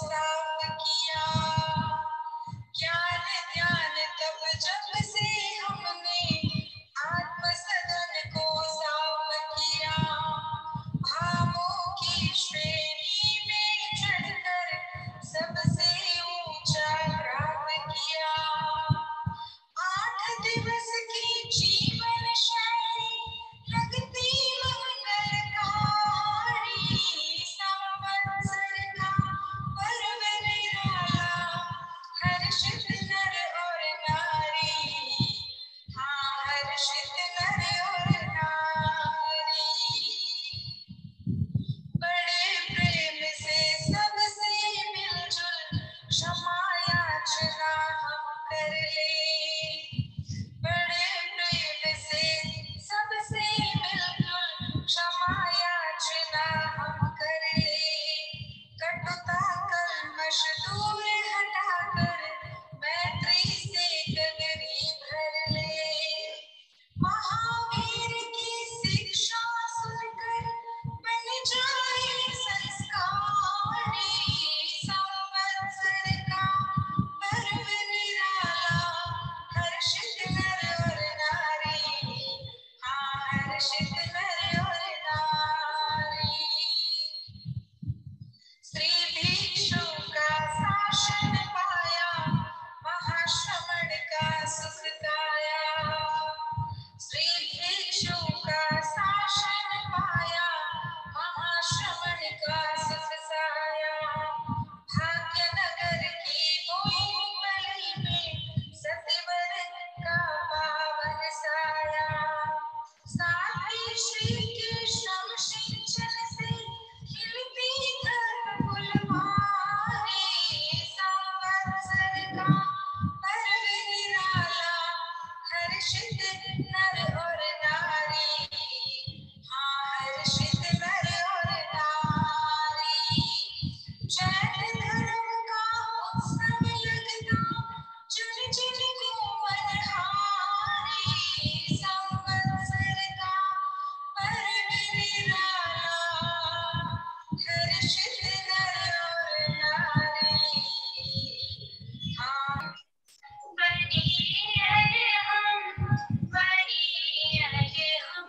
साफ किया। ज्ञान ध्यान तब जब से हमने आत्म सदन को साफ किया। भावों की श्रेणी में चढ़कर सबसे ऊंचा प्राप्त किया। 8 दिवस की जीवन शैली लगती मंगलकारी। संवत्सर का पर्व निराला, हर्षित नर और नारी। हाँ, हर्षित नर और नारी। बड़े प्रेम से सबसे मिलजुल क्षमा याचना हम कर ले। बड़े प्रेम से सबसे मिलजुल क्षमा याचना हम कर ले। कटुता कल्मष दूर हटाकर मैत्री से गगरी भर ले। महावीर की शिक्षा सुनकर बन जाए संस्कारी। संवत्सर का पर्व निराला, हर्षित नर और नारी। हाँ, हर्षित नर और नारी। श्री भिक्षु का शासन पाया, महाश्रमण का सुख गाया। श्री भिक्षु का शासन पाया, महाश्रमण का सुख साया। भाग्यनगर की बोईमल में सतवर का पावन साया। साथी श्री के श्रम सिंचन से खिलती धर्म फुलवारी। संवत्सर का पर्व निराला, हर्षित नर और नारी। हाँ, हर्षित नर और नारी। जैन धर्म का उत्सव लगता, चुन चुन को मनहारी। संवत्सर का पर्व निराला, हर्षित नर और नारी। हाँ, बनिए हम, बनिए हम,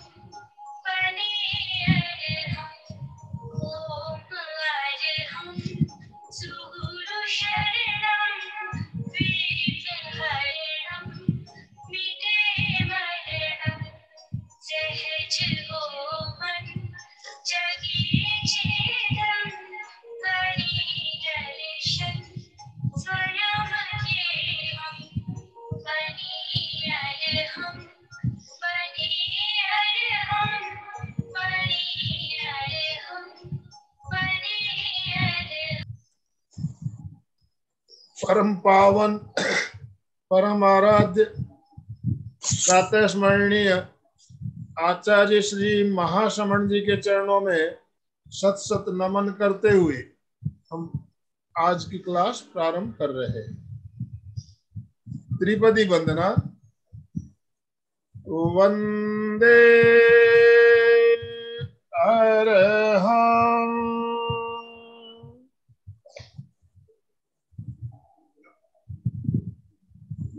बनिए हम। ओम हम सुगुरु शरणम विघ्नहरणम मिटे मरणम। सहज गोपन जगी चेदम, बनी दर्शन स्वयं देवम। बनिए हम, बनिए हम, बनिए हम, बनिए। परम पावन परम आराध्य प्रातः स्मरणीय आचार्य श्री महाश्रमण जी के चरणों में शत शत नमन करते हुए हम आज की क्लास प्रारंभ कर रहे हैं। त्रिपदी वंदना। वंदे अरहं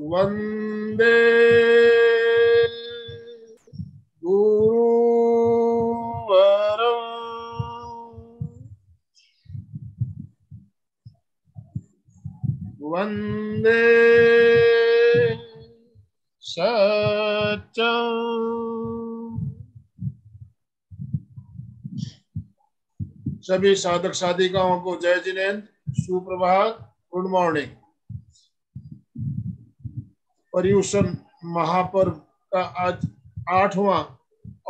वंदे गुरुवरं वंदे सत्यं। सभी साधक साधिकाओं को जय जिनेन्द्र, सुप्रभात, गुड मॉर्निंग। पर्युषण महापर्व का आज 8वां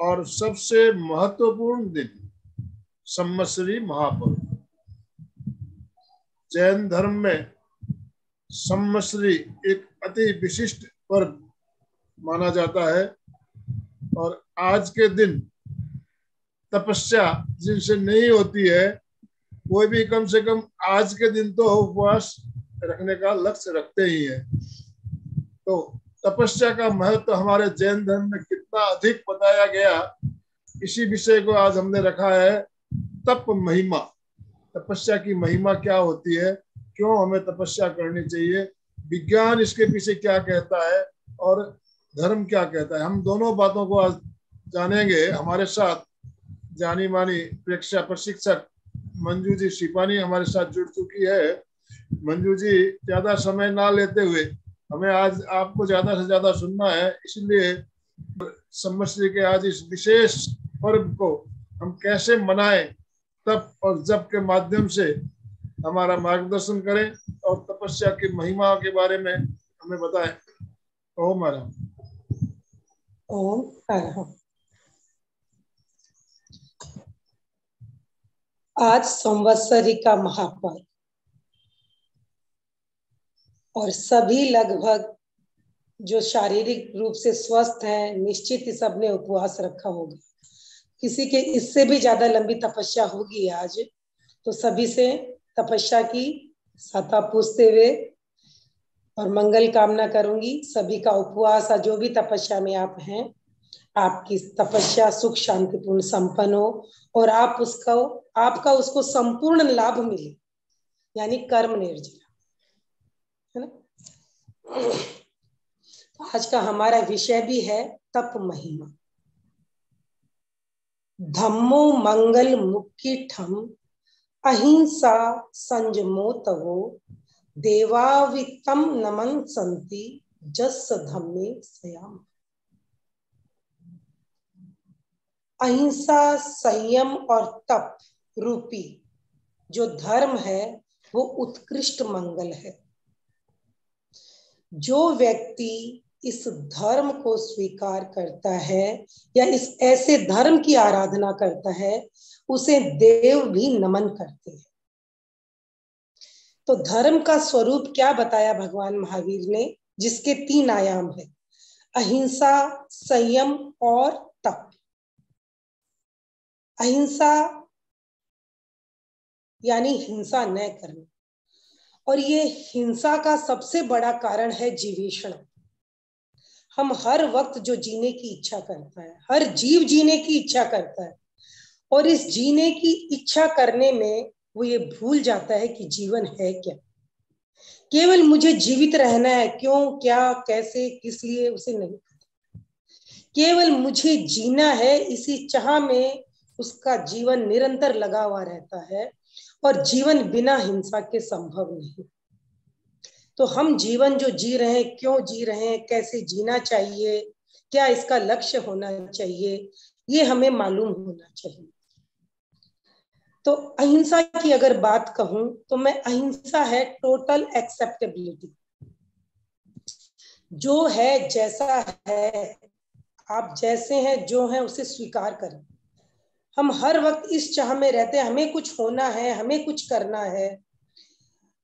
और सबसे महत्वपूर्ण दिन संवत्सरी महापर्व। जैन धर्म में संवत्सरी एक अति विशिष्ट पर्व माना जाता है और आज के दिन तपस्या जिनसे नहीं होती है, कोई भी कम से कम आज के दिन तो उपवास रखने का लक्ष्य रखते ही है। तो तपस्या का महत्व हमारे जैन धर्म में कितना अधिक बताया गया, इसी विषय को आज हमने रखा है तप महिमा। तपस्या की महिमा क्या होती है, क्यों हमें तपस्या करनी चाहिए, विज्ञान इसके पीछे क्या कहता है और धर्म क्या कहता है, हम दोनों बातों को आज जानेंगे। हमारे साथ जानी मानी प्रेक्षा प्रशिक्षक मंजू जी शिपानी हमारे साथ जुड़ चुकी है। मंजू जी, ज्यादा समय ना लेते हुए, हमें आज आपको ज्यादा से ज्यादा सुनना है, इसलिए संवत्सरी के आज इस विशेष पर्व को हम कैसे मनाएं, तप और जप के माध्यम से हमारा मार्गदर्शन करें और तपस्या की महिमा के बारे में हमें बताएं। ओम हर ओम हर। आज संवत्सरी का महापर्व और सभी लगभग जो शारीरिक रूप से स्वस्थ हैं, निश्चित ही सबने उपवास रखा होगा। किसी के इससे भी ज्यादा लंबी तपस्या होगी आज, तो सभी से तपस्या की सता पूछते हुए और मंगल कामना करूंगी। सभी का उपवास, जो भी तपस्या में आप हैं, आपकी तपस्या सुख शांतिपूर्ण संपन्न हो और आपका उसको संपूर्ण लाभ मिले, यानी कर्म निर्जरा, है ना। आज का हमारा विषय भी है तप महिमा। धम्मो मंगल मुक्तिठम अहिंसा संयमो तवो देवावितम नमन संति जस धम्मे सयाम। अहिंसा, संयम और तप रूपी जो धर्म है वो उत्कृष्ट मंगल है। जो व्यक्ति इस धर्म को स्वीकार करता है या इस ऐसे धर्म की आराधना करता है, उसे देव भी नमन करते हैं। तो धर्म का स्वरूप क्या बताया भगवान महावीर ने, जिसके 3 आयाम है, अहिंसा, संयम और तप। अहिंसा यानी हिंसा न करना, और ये हिंसा का सबसे बड़ा कारण है जीवेषण। हम हर वक्त जो जीने की इच्छा करता है, हर जीव जीने की इच्छा करता है, और इस जीने की इच्छा करने में वो ये भूल जाता है कि जीवन है क्या। केवल मुझे जीवित रहना है, क्यों, क्या, कैसे, किस लिए, उसे नहीं पता। केवल मुझे जीना है, इसी चाह में उसका जीवन निरंतर लगा हुआ रहता है, और जीवन बिना हिंसा के संभव नहीं। तो हम जीवन जो जी रहे हैं, क्यों जी रहे हैं, कैसे जीना चाहिए, क्या इसका लक्ष्य होना चाहिए, ये हमें मालूम होना चाहिए। तो अहिंसा की अगर बात कहूं तो मैं अहिंसा है टोटल एक्सेप्टेबिलिटी। जो है जैसा है, आप जैसे हैं, जो है उसे स्वीकार करें। हम हर वक्त इस चाह में रहते हैं, हमें कुछ होना है, हमें कुछ करना है,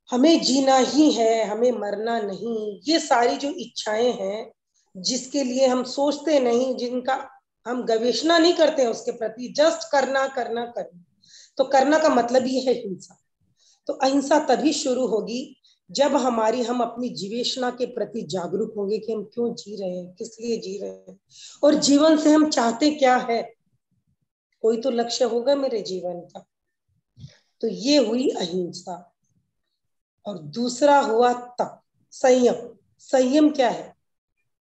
हमें जीना ही है, हमें मरना नहीं। ये सारी जो इच्छाएं हैं, जिसके लिए हम सोचते नहीं, जिनका हम गवेषणा नहीं करते हैं उसके प्रति, जस्ट करना करना करना, तो करना का मतलब ही है हिंसा। तो अहिंसा तभी शुरू होगी जब हम अपनी जीवेषणा के प्रति जागरूक होंगे कि हम क्यों जी रहे हैं, किस लिए जी रहे हैं, और जीवन से हम चाहते क्या है। कोई तो लक्ष्य होगा मेरे जीवन का। तो ये हुई अहिंसा। और दूसरा हुआ तप, संयम। संयम क्या है?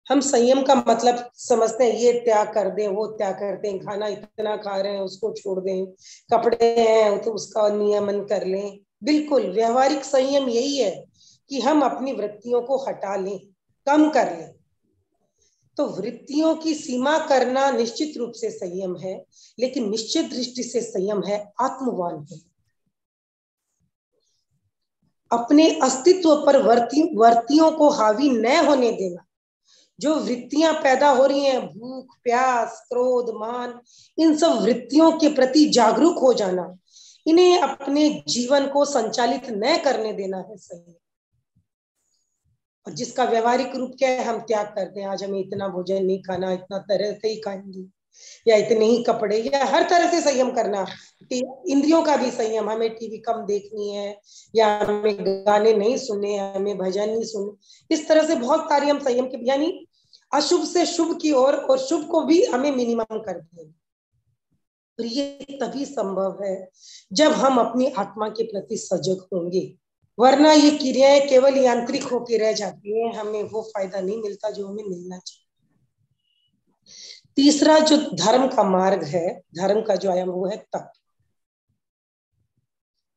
हम संयम का मतलब समझते हैं ये त्याग कर दें, वो त्याग करते हैं, खाना इतना खा रहे हैं उसको छोड़ दें, कपड़े हैं तो उसका नियमन कर लें। बिल्कुल व्यवहारिक संयम यही है कि हम अपनी वृत्तियों को हटा लें, कम कर लें। तो वृत्तियों की सीमा करना निश्चित रूप से संयम है, लेकिन निश्चित दृष्टि से संयम है आत्मवान है। अपने अस्तित्व पर वर्तियों को हावी न होने देना। जो वृत्तियां पैदा हो रही हैं, भूख, प्यास, क्रोध, मान, इन सब वृत्तियों के प्रति जागरूक हो जाना, इन्हें अपने जीवन को संचालित न करने देना है सही। और जिसका व्यवहारिक रूप क्या है, हम त्याग करते हैं, आज हमें इतना भोजन नहीं खाना, इतना तरह से ही खाएंगे, या इतने ही कपड़े, या हर तरह से संयम करना। इंद्रियों का भी संयम, हमें टीवी कम देखनी है, या हमें गाने नहीं सुनने, हमें भजन नहीं सुनने। इस तरह से बहुत सारी हम संयम के, यानी अशुभ से शुभ की ओर और शुभ को भी हमें मिनिमम कर दें। और ये तभी संभव है जब हम अपनी आत्मा के प्रति सजग होंगे, वरना ये क्रियाएं केवल यांत्रिक होकर रह जाती हैं, हमें वो फायदा नहीं मिलता जो हमें मिलना चाहिए। तीसरा जो धर्म का मार्ग है, धर्म का जो आयाम, वो है तप।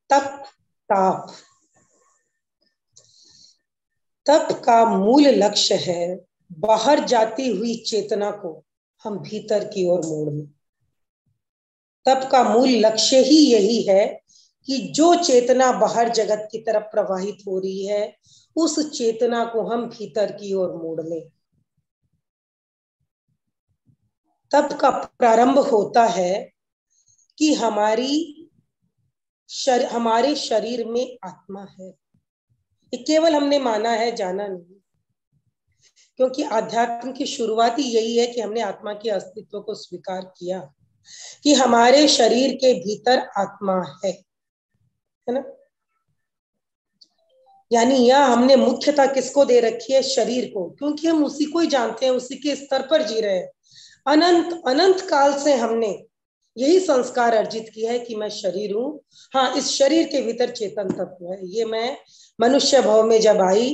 तप, ताप। तप का मूल लक्ष्य है बाहर जाती हुई चेतना को हम भीतर की ओर मोड़ना। तप का मूल लक्ष्य ही यही है कि जो चेतना बाहर जगत की तरफ प्रवाहित हो रही है, उस चेतना को हम भीतर की ओर मोड़ लें। तप का प्रारंभ होता है कि हमारे शरीर में आत्मा है। ये केवल हमने माना है, जाना नहीं, क्योंकि आध्यात्म की शुरुआत ही यही है कि हमने आत्मा के अस्तित्व को स्वीकार किया कि हमारे शरीर के भीतर आत्मा है ना। यानी यह हमने मुख्यता किसको दे रखी है? शरीर को, क्योंकि हम उसी को ही जानते हैं, उसी के स्तर पर जी रहे हैं। अनंत अनंत काल से हमने यही संस्कार अर्जित किया है कि मैं शरीर हूं। हाँ, इस शरीर के भीतर चेतन तत्व है। ये मैं मनुष्य भाव में जब आई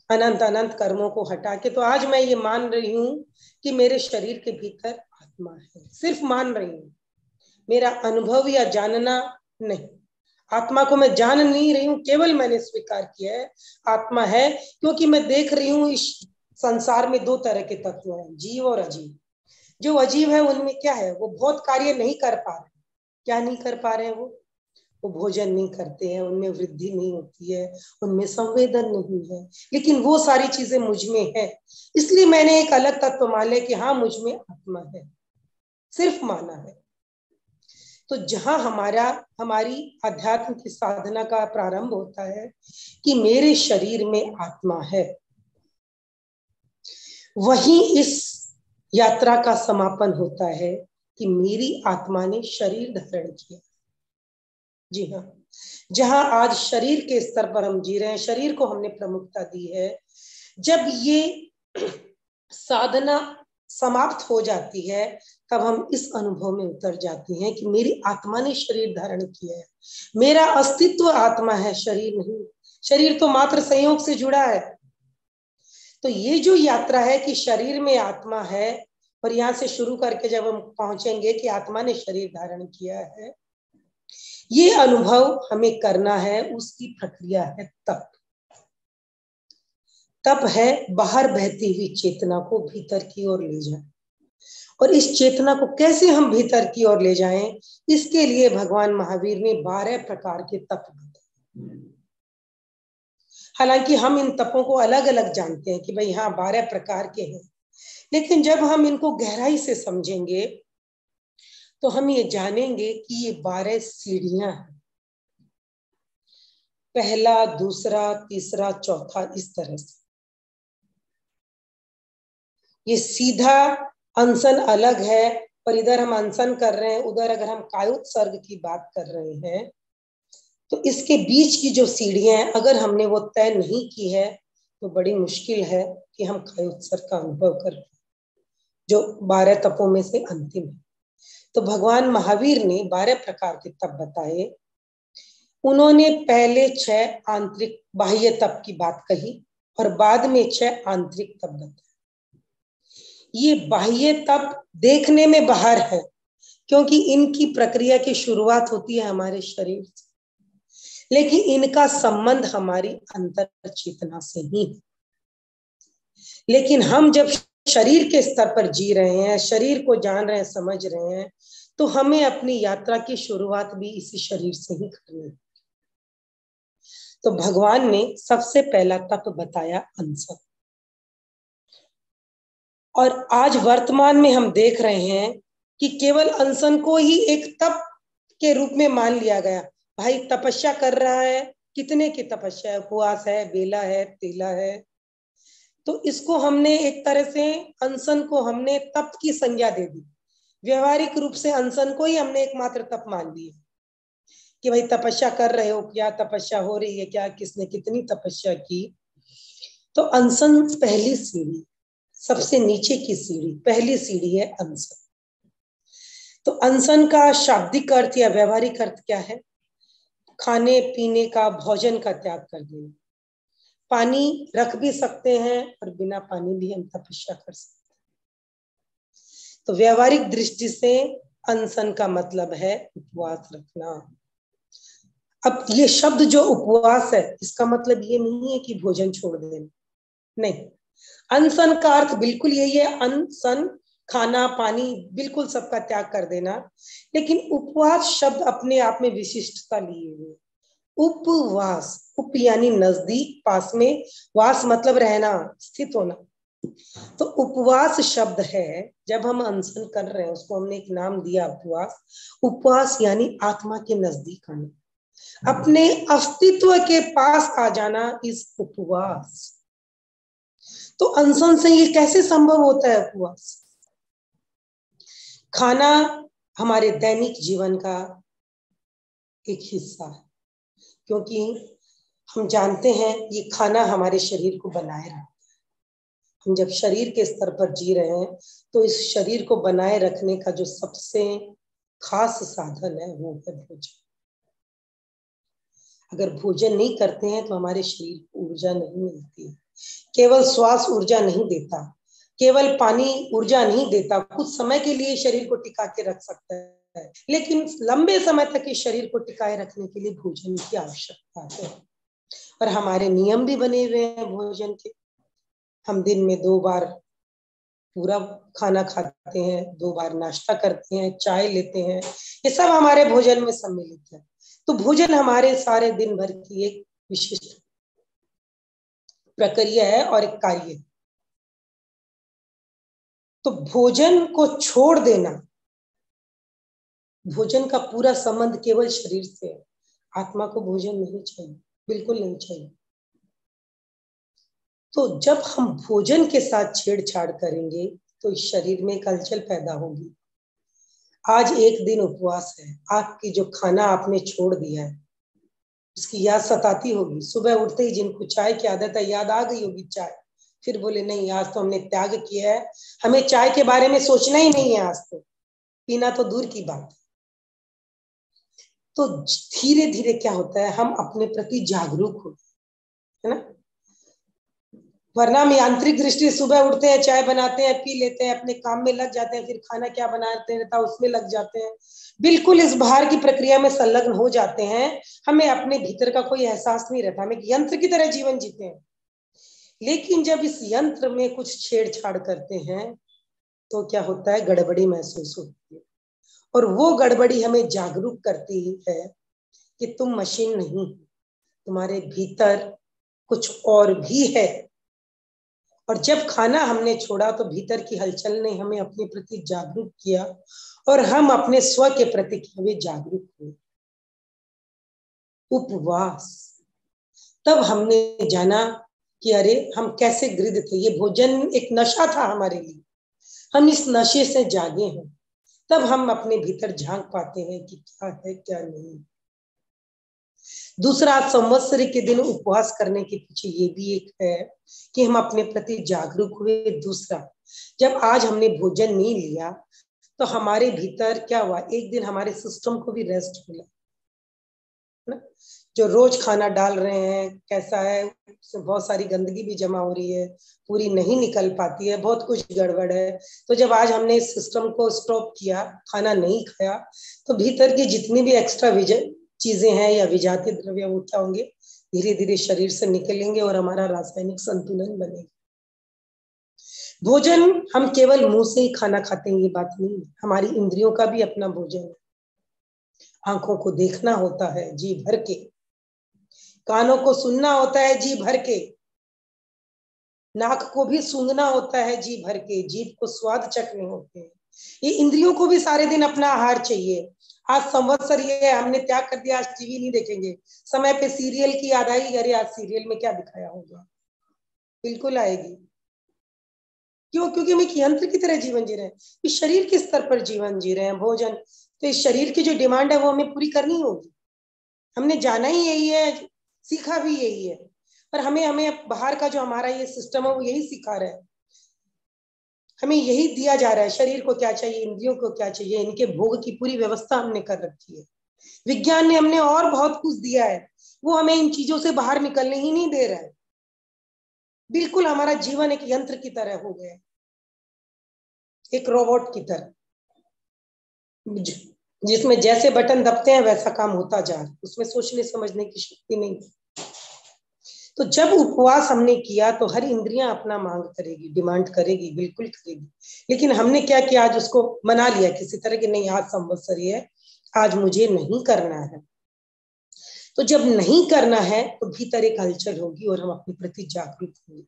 अनंत अनंत कर्मों को हटा के, तो आज मैं ये मान रही हूं कि मेरे शरीर के भीतर आत्मा है। सिर्फ मान रही हूं, मेरा अनुभव या जानना नहीं। आत्मा को मैं जान नहीं रही हूं, केवल मैंने स्वीकार किया है आत्मा है, क्योंकि मैं देख रही हूं इस संसार में दो तरह के तत्व हैं, जीव और अजीव। जो अजीव है उनमें क्या है? वो बहुत कार्य नहीं कर पा रहे। क्या नहीं कर पा रहे हैं? वो भोजन नहीं करते हैं, उनमें वृद्धि नहीं होती है, उनमें संवेदन नहीं है, लेकिन वो सारी चीजें मुझ में है। इसलिए मैंने एक अलग तत्व मान लिया कि हाँ, मुझ में आत्मा है, सिर्फ माना है। तो जहां हमारी अध्यात्म की साधना का प्रारंभ होता है कि मेरे शरीर में आत्मा है, वहीं इस यात्रा का समापन होता है कि मेरी आत्मा ने शरीर धारण किया। जी हाँ, जहां आज शरीर के स्तर पर हम जी रहे हैं, शरीर को हमने प्रमुखता दी है, जब ये साधना समाप्त हो जाती है, तब हम इस अनुभव में उतर जाते हैं कि मेरी आत्मा ने शरीर धारण किया है। मेरा अस्तित्व आत्मा है, शरीर नहीं। शरीर तो मात्र संयोग से जुड़ा है। तो ये जो यात्रा है कि शरीर में आत्मा है, और यहाँ से शुरू करके जब हम पहुंचेंगे कि आत्मा ने शरीर धारण किया है, ये अनुभव हमें करना है। उसकी प्रक्रिया है तप। तप है बाहर बहती हुई चेतना को भीतर की ओर ले जाए। और इस चेतना को कैसे हम भीतर की ओर ले जाएं, इसके लिए भगवान महावीर ने 12 प्रकार के तप बताए। हालांकि हम इन तपों को अलग अलग जानते हैं कि भाई हाँ 12 प्रकार के हैं, लेकिन जब हम इनको गहराई से समझेंगे तो हम ये जानेंगे कि ये 12 सीढ़ियां हैं। पहला, दूसरा, तीसरा, चौथा, इस तरह से। ये सीधा अनशन अलग है, और इधर हम अनशन कर रहे हैं, उधर अगर हम कायोत्सर्ग की बात कर रहे हैं, तो इसके बीच की जो सीढ़ियां हैं, अगर हमने वो तय नहीं की है, तो बड़ी मुश्किल है कि हम कायोत्सर्ग का अनुभव कर पाए, जो 12 तपों में से अंतिम है। तो भगवान महावीर ने 12 प्रकार के तप बताए। उन्होंने पहले 6 आंतरिक बाह्य तप की बात कही, और बाद में 6 आंतरिक तप बताए। ये बाह्य तप देखने में बाहर है, क्योंकि इनकी प्रक्रिया की शुरुआत होती है हमारे शरीर से, लेकिन इनका संबंध हमारी अंतर चेतना से ही है। लेकिन हम जब शरीर के स्तर पर जी रहे हैं, शरीर को जान रहे हैं, समझ रहे हैं, तो हमें अपनी यात्रा की शुरुआत भी इसी शरीर से ही करनी है। तो भगवान ने सबसे पहला तप बताया अनशन। और आज वर्तमान में हम देख रहे हैं कि केवल अनशन को ही एक तप के रूप में मान लिया गया। भाई तपस्या कर रहा है, कितने की तपस्या है? उपवास है, बेला है, तेला है। तो इसको हमने एक तरह से, अनशन को हमने तप की संज्ञा दे दी। व्यवहारिक रूप से अनशन को ही हमने एकमात्र तप मान लिया कि भाई तपस्या कर रहे हो क्या, तपस्या हो रही है क्या, किसने कितनी तपस्या की। तो अनशन पहली सीढ़ी, सबसे नीचे की सीढ़ी, पहली सीढ़ी है अनशन। तो अनशन का शाब्दिक अर्थ या व्यवहारिक अर्थ क्या है? खाने पीने का, भोजन का त्याग कर देना। पानी रख भी सकते हैं और बिना पानी भी हम तपस्या कर सकते हैं। तो व्यवहारिक दृष्टि से अनशन का मतलब है उपवास रखना। अब ये शब्द जो उपवास है, इसका मतलब ये नहीं है कि भोजन छोड़ देना, नहीं। अनशन का अर्थ बिल्कुल यही है, अनशन खाना पानी बिल्कुल सबका त्याग कर देना। लेकिन उपवास शब्द अपने आप में विशिष्टता लिए हुए। उपवास, उप यानी नजदीक, पास में, वास मतलब रहना, स्थित होना। तो उपवास शब्द है, जब हम अनशन कर रहे हैं उसको हमने एक नाम दिया उपवास। उपवास यानी आत्मा के नजदीक आना, अपने अस्तित्व के पास आ जाना, इस उपवास। तो अनशन से ये कैसे संभव होता है उपवास? खाना हमारे दैनिक जीवन का एक हिस्सा है, क्योंकि हम जानते हैं ये खाना हमारे शरीर को बनाए रखता है। हम जब शरीर के स्तर पर जी रहे हैं तो इस शरीर को बनाए रखने का जो सबसे खास साधन है वो है भोजन। अगर भोजन नहीं करते हैं तो हमारे शरीर को ऊर्जा नहीं मिलती है। केवल श्वास ऊर्जा नहीं देता, केवल पानी ऊर्जा नहीं देता, कुछ समय के लिए शरीर को टिका के रख सकता है, लेकिन लंबे समय तक इस शरीर को टिकाए रखने के लिए भोजन की आवश्यकता है। और हमारे नियम भी बने हुए हैं भोजन के। हम दिन में 2 बार पूरा खाना खाते हैं, 2 बार नाश्ता करते हैं, चाय लेते हैं, ये सब हमारे भोजन में सम्मिलित है। तो भोजन हमारे सारे दिन भर की एक विशिष्ट प्रक्रिया है और एक कार्य है। तो भोजन को छोड़ देना, भोजन का पूरा संबंध केवल शरीर से है। आत्मा को भोजन नहीं चाहिए, बिल्कुल नहीं चाहिए। तो जब हम भोजन के साथ छेड़छाड़ करेंगे तो इस शरीर में एक हलचल पैदा होगी। आज एक दिन उपवास है, आपकी जो खाना आपने छोड़ दिया है उसकी याद सताती होगी। सुबह उठते ही जिनको चाय की आदत है, याद आ गई होगी चाय, फिर बोले नहीं आज तो हमने त्याग किया है, हमें चाय के बारे में सोचना ही नहीं है, आज तो पीना तो दूर की बात है। तो धीरे धीरे क्या होता है, हम अपने प्रति जागरूक हो, है ना। वरना हम यांत्रिक दृष्टि सुबह उठते हैं, चाय बनाते हैं, पी लेते हैं, अपने काम में लग जाते हैं, फिर खाना क्या बनाते रहता उसमें लग जाते हैं, बिल्कुल इस बाहर की प्रक्रिया में संलग्न हो जाते हैं। हमें अपने भीतर का कोई एहसास नहीं रहता, हम एक यंत्र की तरह जीवन जीते हैं। लेकिन जब इस यंत्र में कुछ छेड़छाड़ करते हैं तो क्या होता है, गड़बड़ी महसूस होती है। और वो गड़बड़ी हमें जागरूक करती है कि तुम मशीन नहीं, तुम्हारे भीतर कुछ और भी है। और जब खाना हमने छोड़ा तो भीतर की हलचल ने हमें अपने प्रति जागरूक किया और हम अपने स्व के प्रति जागरूक हुए। उपवास, तब हमने जाना कि अरे हम कैसे गृध थे, ये भोजन एक नशा था हमारे लिए, हम इस नशे से जागे हैं। तब हम अपने भीतर झांक पाते हैं कि क्या है क्या नहीं। दूसरा, संवत्सरी के दिन उपवास करने के पीछे ये भी एक है कि हम अपने प्रति जागरूक हुए। दूसरा, जब आज हमने भोजन नहीं लिया तो हमारे भीतर क्या हुआ, एक दिन हमारे सिस्टम को भी रेस्ट मिला ना। जो रोज खाना डाल रहे हैं कैसा है, बहुत सारी गंदगी भी जमा हो रही है, पूरी नहीं निकल पाती है, बहुत कुछ गड़बड़ है। तो जब आज हमने इस सिस्टम को स्टॉप किया, खाना नहीं खाया, तो भीतर की जितनी भी एक्स्ट्रा चीजें हैं या विजातीय द्रव्य वो क्या होंगे, धीरे धीरे शरीर से निकलेंगे और हमारा रासायनिक संतुलन बनेगा। भोजन हम केवल मुंह से ही खाना खाते हैं ये बात नहीं है, हमारी इंद्रियों का भी अपना भोजन है। आंखों को देखना होता है जी भर के, कानों को सुनना होता है जी भर के, नाक को भी सूंघना होता है जी भर के, जीभ को स्वाद चखने होते हैं। ये इंद्रियों को भी सारे दिन अपना आहार चाहिए। आज संवत्सर ये हमने त्याग कर दिया, आज टीवी नहीं देखेंगे, समय पे सीरियल की याद आई, अरे आज सीरियल में क्या दिखाया होगा, बिल्कुल आएगी। क्यों? क्योंकि हम एक यंत्र की तरह जीवन जी रहे हैं, इस शरीर के स्तर पर जीवन जी रहे हैं। भोजन तो इस शरीर की जो डिमांड है वो हमें पूरी करनी होगी। हमने जाना ही यही है, सीखा भी यही है, पर हमें बाहर का जो हमारा ये सिस्टम है वो यही सिखा रहा है। हमें यही दिया जा रहा है, शरीर को क्या चाहिए, इंद्रियों को क्या चाहिए, इनके भोग की पूरी व्यवस्था हमने कर रखी है। विज्ञान ने हमने और बहुत कुछ दिया है, वो हमें इन चीजों से बाहर निकलने ही नहीं दे रहा है। बिल्कुल हमारा जीवन एक यंत्र की तरह हो गया है, एक रोबोट की तरह, जिसमें जैसे बटन दबते हैं वैसा काम होता जा रहा है, उसमें सोचने समझने की शक्ति नहीं। तो जब उपवास हमने किया तो हर इंद्रियां अपना मांग करेगी, डिमांड करेगी, बिल्कुल करेगी, लेकिन हमने क्या किया, आज उसको मना लिया किसी तरह की, नहीं आज संवत्सरी है, आज मुझे नहीं करना है। तो जब नहीं करना है तो भीतर एक हलचल होगी और हम अपने प्रति जागरूक होंगे,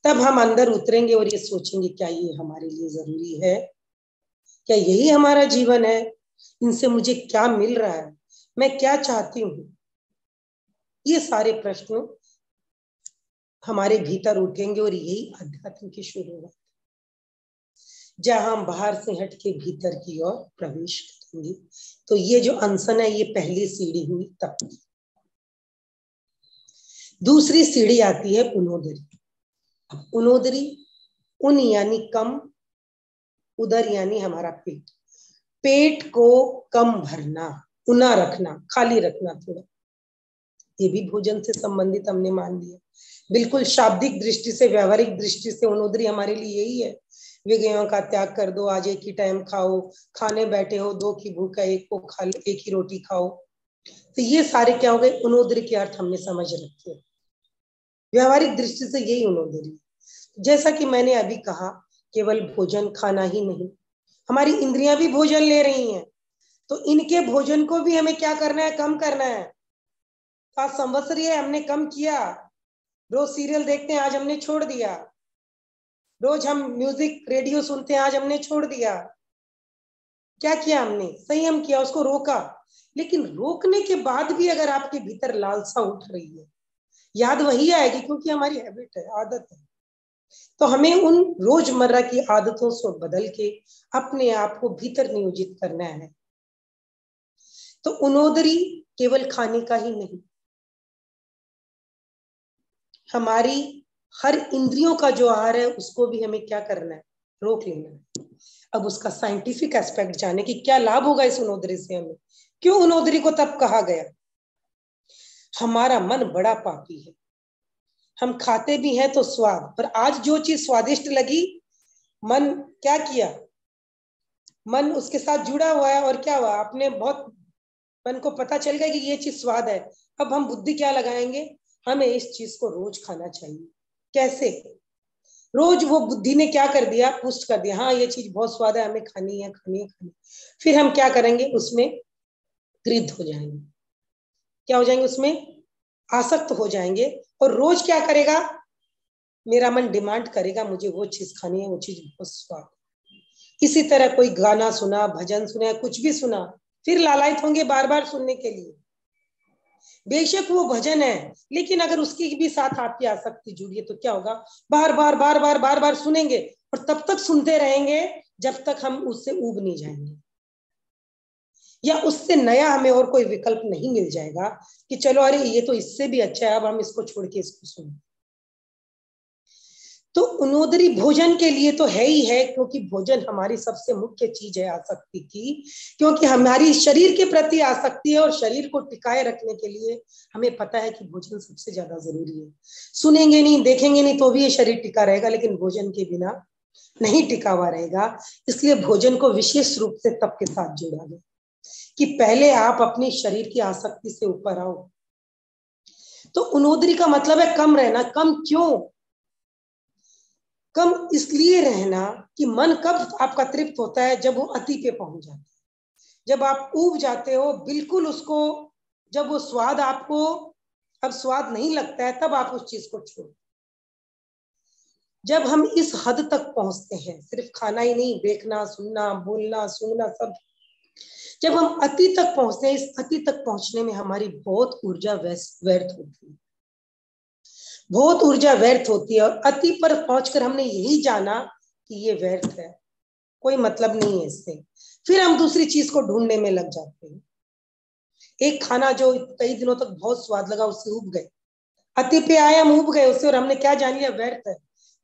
तब हम अंदर उतरेंगे और ये सोचेंगे क्या ये हमारे लिए जरूरी है, क्या यही हमारा जीवन है, इनसे मुझे क्या मिल रहा है, मैं क्या चाहती हूँ। ये सारे प्रश्न हमारे भीतर उठेंगे और यही अध्यात्म की शुरुआत, जहां हम बाहर से हट के भीतर की ओर प्रवेश करेंगे। तो ये जो अनशन है, ये पहली सीढ़ी हुई तप की। दूसरी सीढ़ी आती है उनोदरी। उनोदरी, उन यानी कम, उदर यानी हमारा पेट, पेट को कम भरना, उना रखना, खाली रखना थोड़ा, ये भी भोजन से संबंधित हमने मान लिया। बिल्कुल शाब्दिक दृष्टि से, व्यवहारिक दृष्टि से उनोदरी हमारे लिए यही है, विषयों का त्याग कर दो, आज एक ही टाइम खाओ, खाने बैठे हो दो की भूख है, एक को खा, एक ही रोटी खाओ। तो ये सारे क्या हो गए, उनोदरी के अर्थ हमने समझ रखे। व्यवहारिक दृष्टि से यही उनोदरी। जैसा कि मैंने अभी कहा, केवल भोजन खाना ही नहीं, हमारी इंद्रियां भी भोजन ले रही हैं, तो इनके भोजन को भी हमें क्या करना है, कम करना है। आज संवत्सरी है, हमने कम किया, रोज सीरियल देखते हैं, आज हमने छोड़ दिया, रोज हम म्यूजिक रेडियो सुनते हैं, आज हमने छोड़ दिया। क्या किया हमने, संयम किया, उसको रोका। लेकिन रोकने के बाद भी अगर आपके भीतर लालसा उठ रही है, याद वही आएगी, क्योंकि हमारी हैबिट है, आदत है। तो हमें उन रोजमर्रा की आदतों से बदल के अपने आप को भीतर नियोजित करना है। तो उनोदरी केवल खाने का ही नहीं, हमारी हर इंद्रियों का जो आहार है उसको भी हमें क्या करना है, रोक लेना है। अब उसका साइंटिफिक एस्पेक्ट जाने की क्या लाभ होगा इस उनोदरी से, हमें क्यों उनोदरी को तब कहा गया। हमारा मन बड़ा पापी है, हम खाते भी हैं तो स्वाद, पर आज जो चीज स्वादिष्ट लगी, मन क्या किया, मन उसके साथ जुड़ा हुआ है, और क्या हुआ, आपने बहुत, मन को पता चल गया कि ये चीज स्वाद है। अब हम बुद्धि क्या लगाएंगे, हमें इस चीज को रोज खाना चाहिए। कैसे, रोज वो बुद्धि ने क्या कर दिया, पुष्ट कर दिया, हाँ ये चीज बहुत स्वाद है, हमें खानी है, खानी है, खानी। फिर हम क्या करेंगे, उसमें क्रीत हो जाएंगे, क्या हो जाएंगे, उसमें आसक्त हो जाएंगे, और रोज क्या करेगा, मेरा मन डिमांड करेगा मुझे वो चीज खानी है, वो चीज बहुत स्वाद। इसी तरह कोई गाना सुना, भजन सुना, कुछ भी सुना, फिर लालायित होंगे बार बार सुनने के लिए। बेशक वो भजन है, लेकिन अगर उसकी भी साथ आपकी आसक्ति जुड़ी है तो क्या होगा, बार बार बार बार बार बार सुनेंगे, और तब तक सुनते रहेंगे जब तक हम उससे ऊब नहीं जाएंगे, या उससे नया हमें और कोई विकल्प नहीं मिल जाएगा कि चलो अरे ये तो इससे भी अच्छा है, अब हम इसको छोड़ के इसको सुनें। तो उनोदरी भोजन के लिए तो है ही है, क्योंकि भोजन हमारी सबसे मुख्य चीज है आसक्ति की, क्योंकि हमारी शरीर के प्रति आसक्ति है, और शरीर को टिकाए रखने के लिए हमें पता है कि भोजन सबसे ज्यादा जरूरी है। सुनेंगे नहीं, देखेंगे नहीं तो भी ये शरीर टिका रहेगा, लेकिन भोजन के बिना नहीं टिका हुआ रहेगा। इसलिए भोजन को विशेष रूप से तप के साथ जोड़ा गया कि पहले आप अपनी शरीर की आसक्ति से ऊपर आओ। तो उनोदरी का मतलब है कम रहना। कम क्यों, कम इसलिए रहना कि मन कब आपका तृप्त होता है, जब वो अति पे पहुंच जाता है, जब आप ऊब जाते हो बिल्कुल उसको, जब वो स्वाद आपको अब स्वाद नहीं लगता है, तब आप उस चीज को छोड़ो। जब हम इस हद तक पहुंचते हैं, सिर्फ खाना ही नहीं, देखना, सुनना, बोलना, सूंघना, सब, जब हम अति तक पहुंचते हैं, इस अति तक पहुंचने में हमारी बहुत ऊर्जा व्यर्थ होती है, बहुत ऊर्जा व्यर्थ होती है, और अति पर पहुंचकर हमने यही जाना कि ये व्यर्थ है, कोई मतलब नहीं है इससे, फिर हम दूसरी चीज को ढूंढने में लग जाते हैं। एक खाना जो कई दिनों तक बहुत स्वाद लगा, उससे उब गए, अति पे आए, हम उब गए उससे, और हमने क्या जान लिया, व्यर्थ है,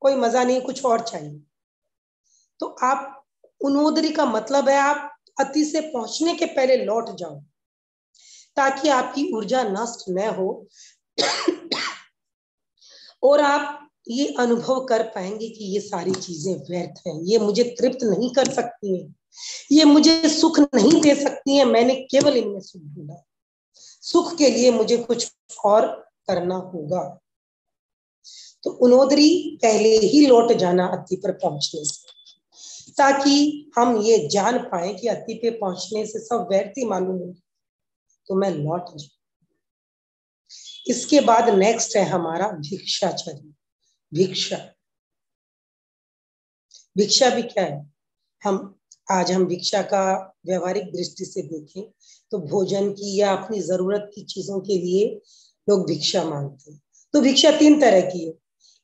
कोई मजा नहीं, कुछ और चाहिए। तो आप उन्नोदरी का मतलब है आप अति से पहुंचने के पहले लौट जाओ, ताकि आपकी ऊर्जा नष्ट न हो और आप ये अनुभव कर पाएंगे कि ये सारी चीजें व्यर्थ हैं, ये मुझे तृप्त नहीं कर सकती हैं, ये मुझे सुख नहीं दे सकती हैं, मैंने केवल इनमें सुख ढूंढा, सुख के लिए मुझे कुछ और करना होगा। तो उन्नोदरी पहले ही लौट जाना अति पर पहुंचने से, ताकि हम ये जान पाए कि अति पे पहुंचने से सब व्यर्थ ही मालूम हो, तो मैं लौट जाऊं। इसके बाद नेक्स्ट है हमारा भिक्षाचर्य। भिक्षा, भिक्षा भी क्या है? आज हम भिक्षा का व्यवहारिक दृष्टि से देखें तो भोजन की या अपनी जरूरत की चीजों के लिए लोग भिक्षा मांगते हैं। तो भिक्षा 3 तरह की है।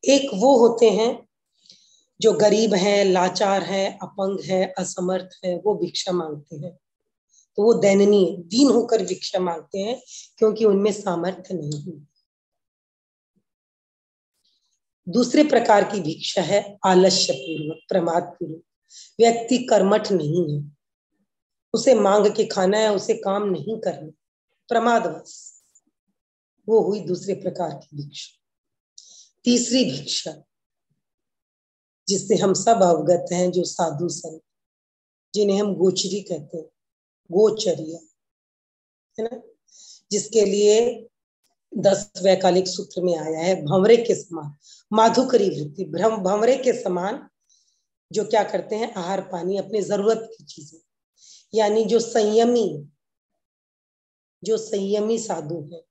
एक वो होते हैं जो गरीब हैं, लाचार हैं, अपंग हैं, असमर्थ हैं, वो भिक्षा मांगते हैं। तो वो दयनीय, दीन होकर भिक्षा मांगते हैं क्योंकि उनमें सामर्थ्य नहीं है। दूसरे प्रकार की भिक्षा है आलस्य पूर्वक, प्रमाद पूर्वक। व्यक्ति कर्मठ नहीं है, उसे मांग के खाना है, उसे काम नहीं करना, प्रमादवश, वो हुई दूसरे प्रकार की भिक्षा। तीसरी भिक्षा जिससे हम सब अवगत हैं, जो साधु संत, जिन्हें हम गोचरी कहते हैं, गोचर्या है ना, जिसके लिए 10 वैकालिक सूत्र में आया है, भंवरे के समान, माधुकरी वृत्ति, भंवरे के समान, जो क्या करते हैं, आहार पानी, अपने जरूरत की चीजें, यानी जो संयमी साधु हैं,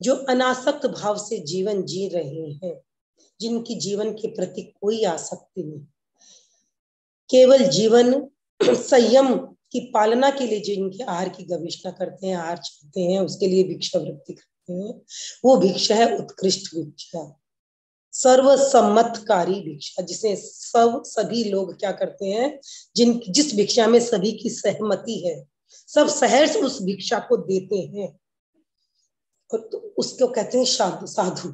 जो अनासक्त भाव से जीवन जी रहे हैं, जिनकी जीवन के प्रति कोई आसक्ति नहीं, केवल जीवन संयम की पालना के लिए जिनके आहार की गवेषणा करते हैं, आहार चाहते हैं, उसके लिए भिक्षा वृत्ति करते हैं, वो भिक्षा है उत्कृष्ट भिक्षा, सर्वसम्मतकारी भिक्षा, जिसे सभी लोग क्या करते हैं, जिस भिक्षा में सभी की सहमति है, सब सहर्ष उस भिक्षा को देते हैं, तो उसको कहते हैं साधु।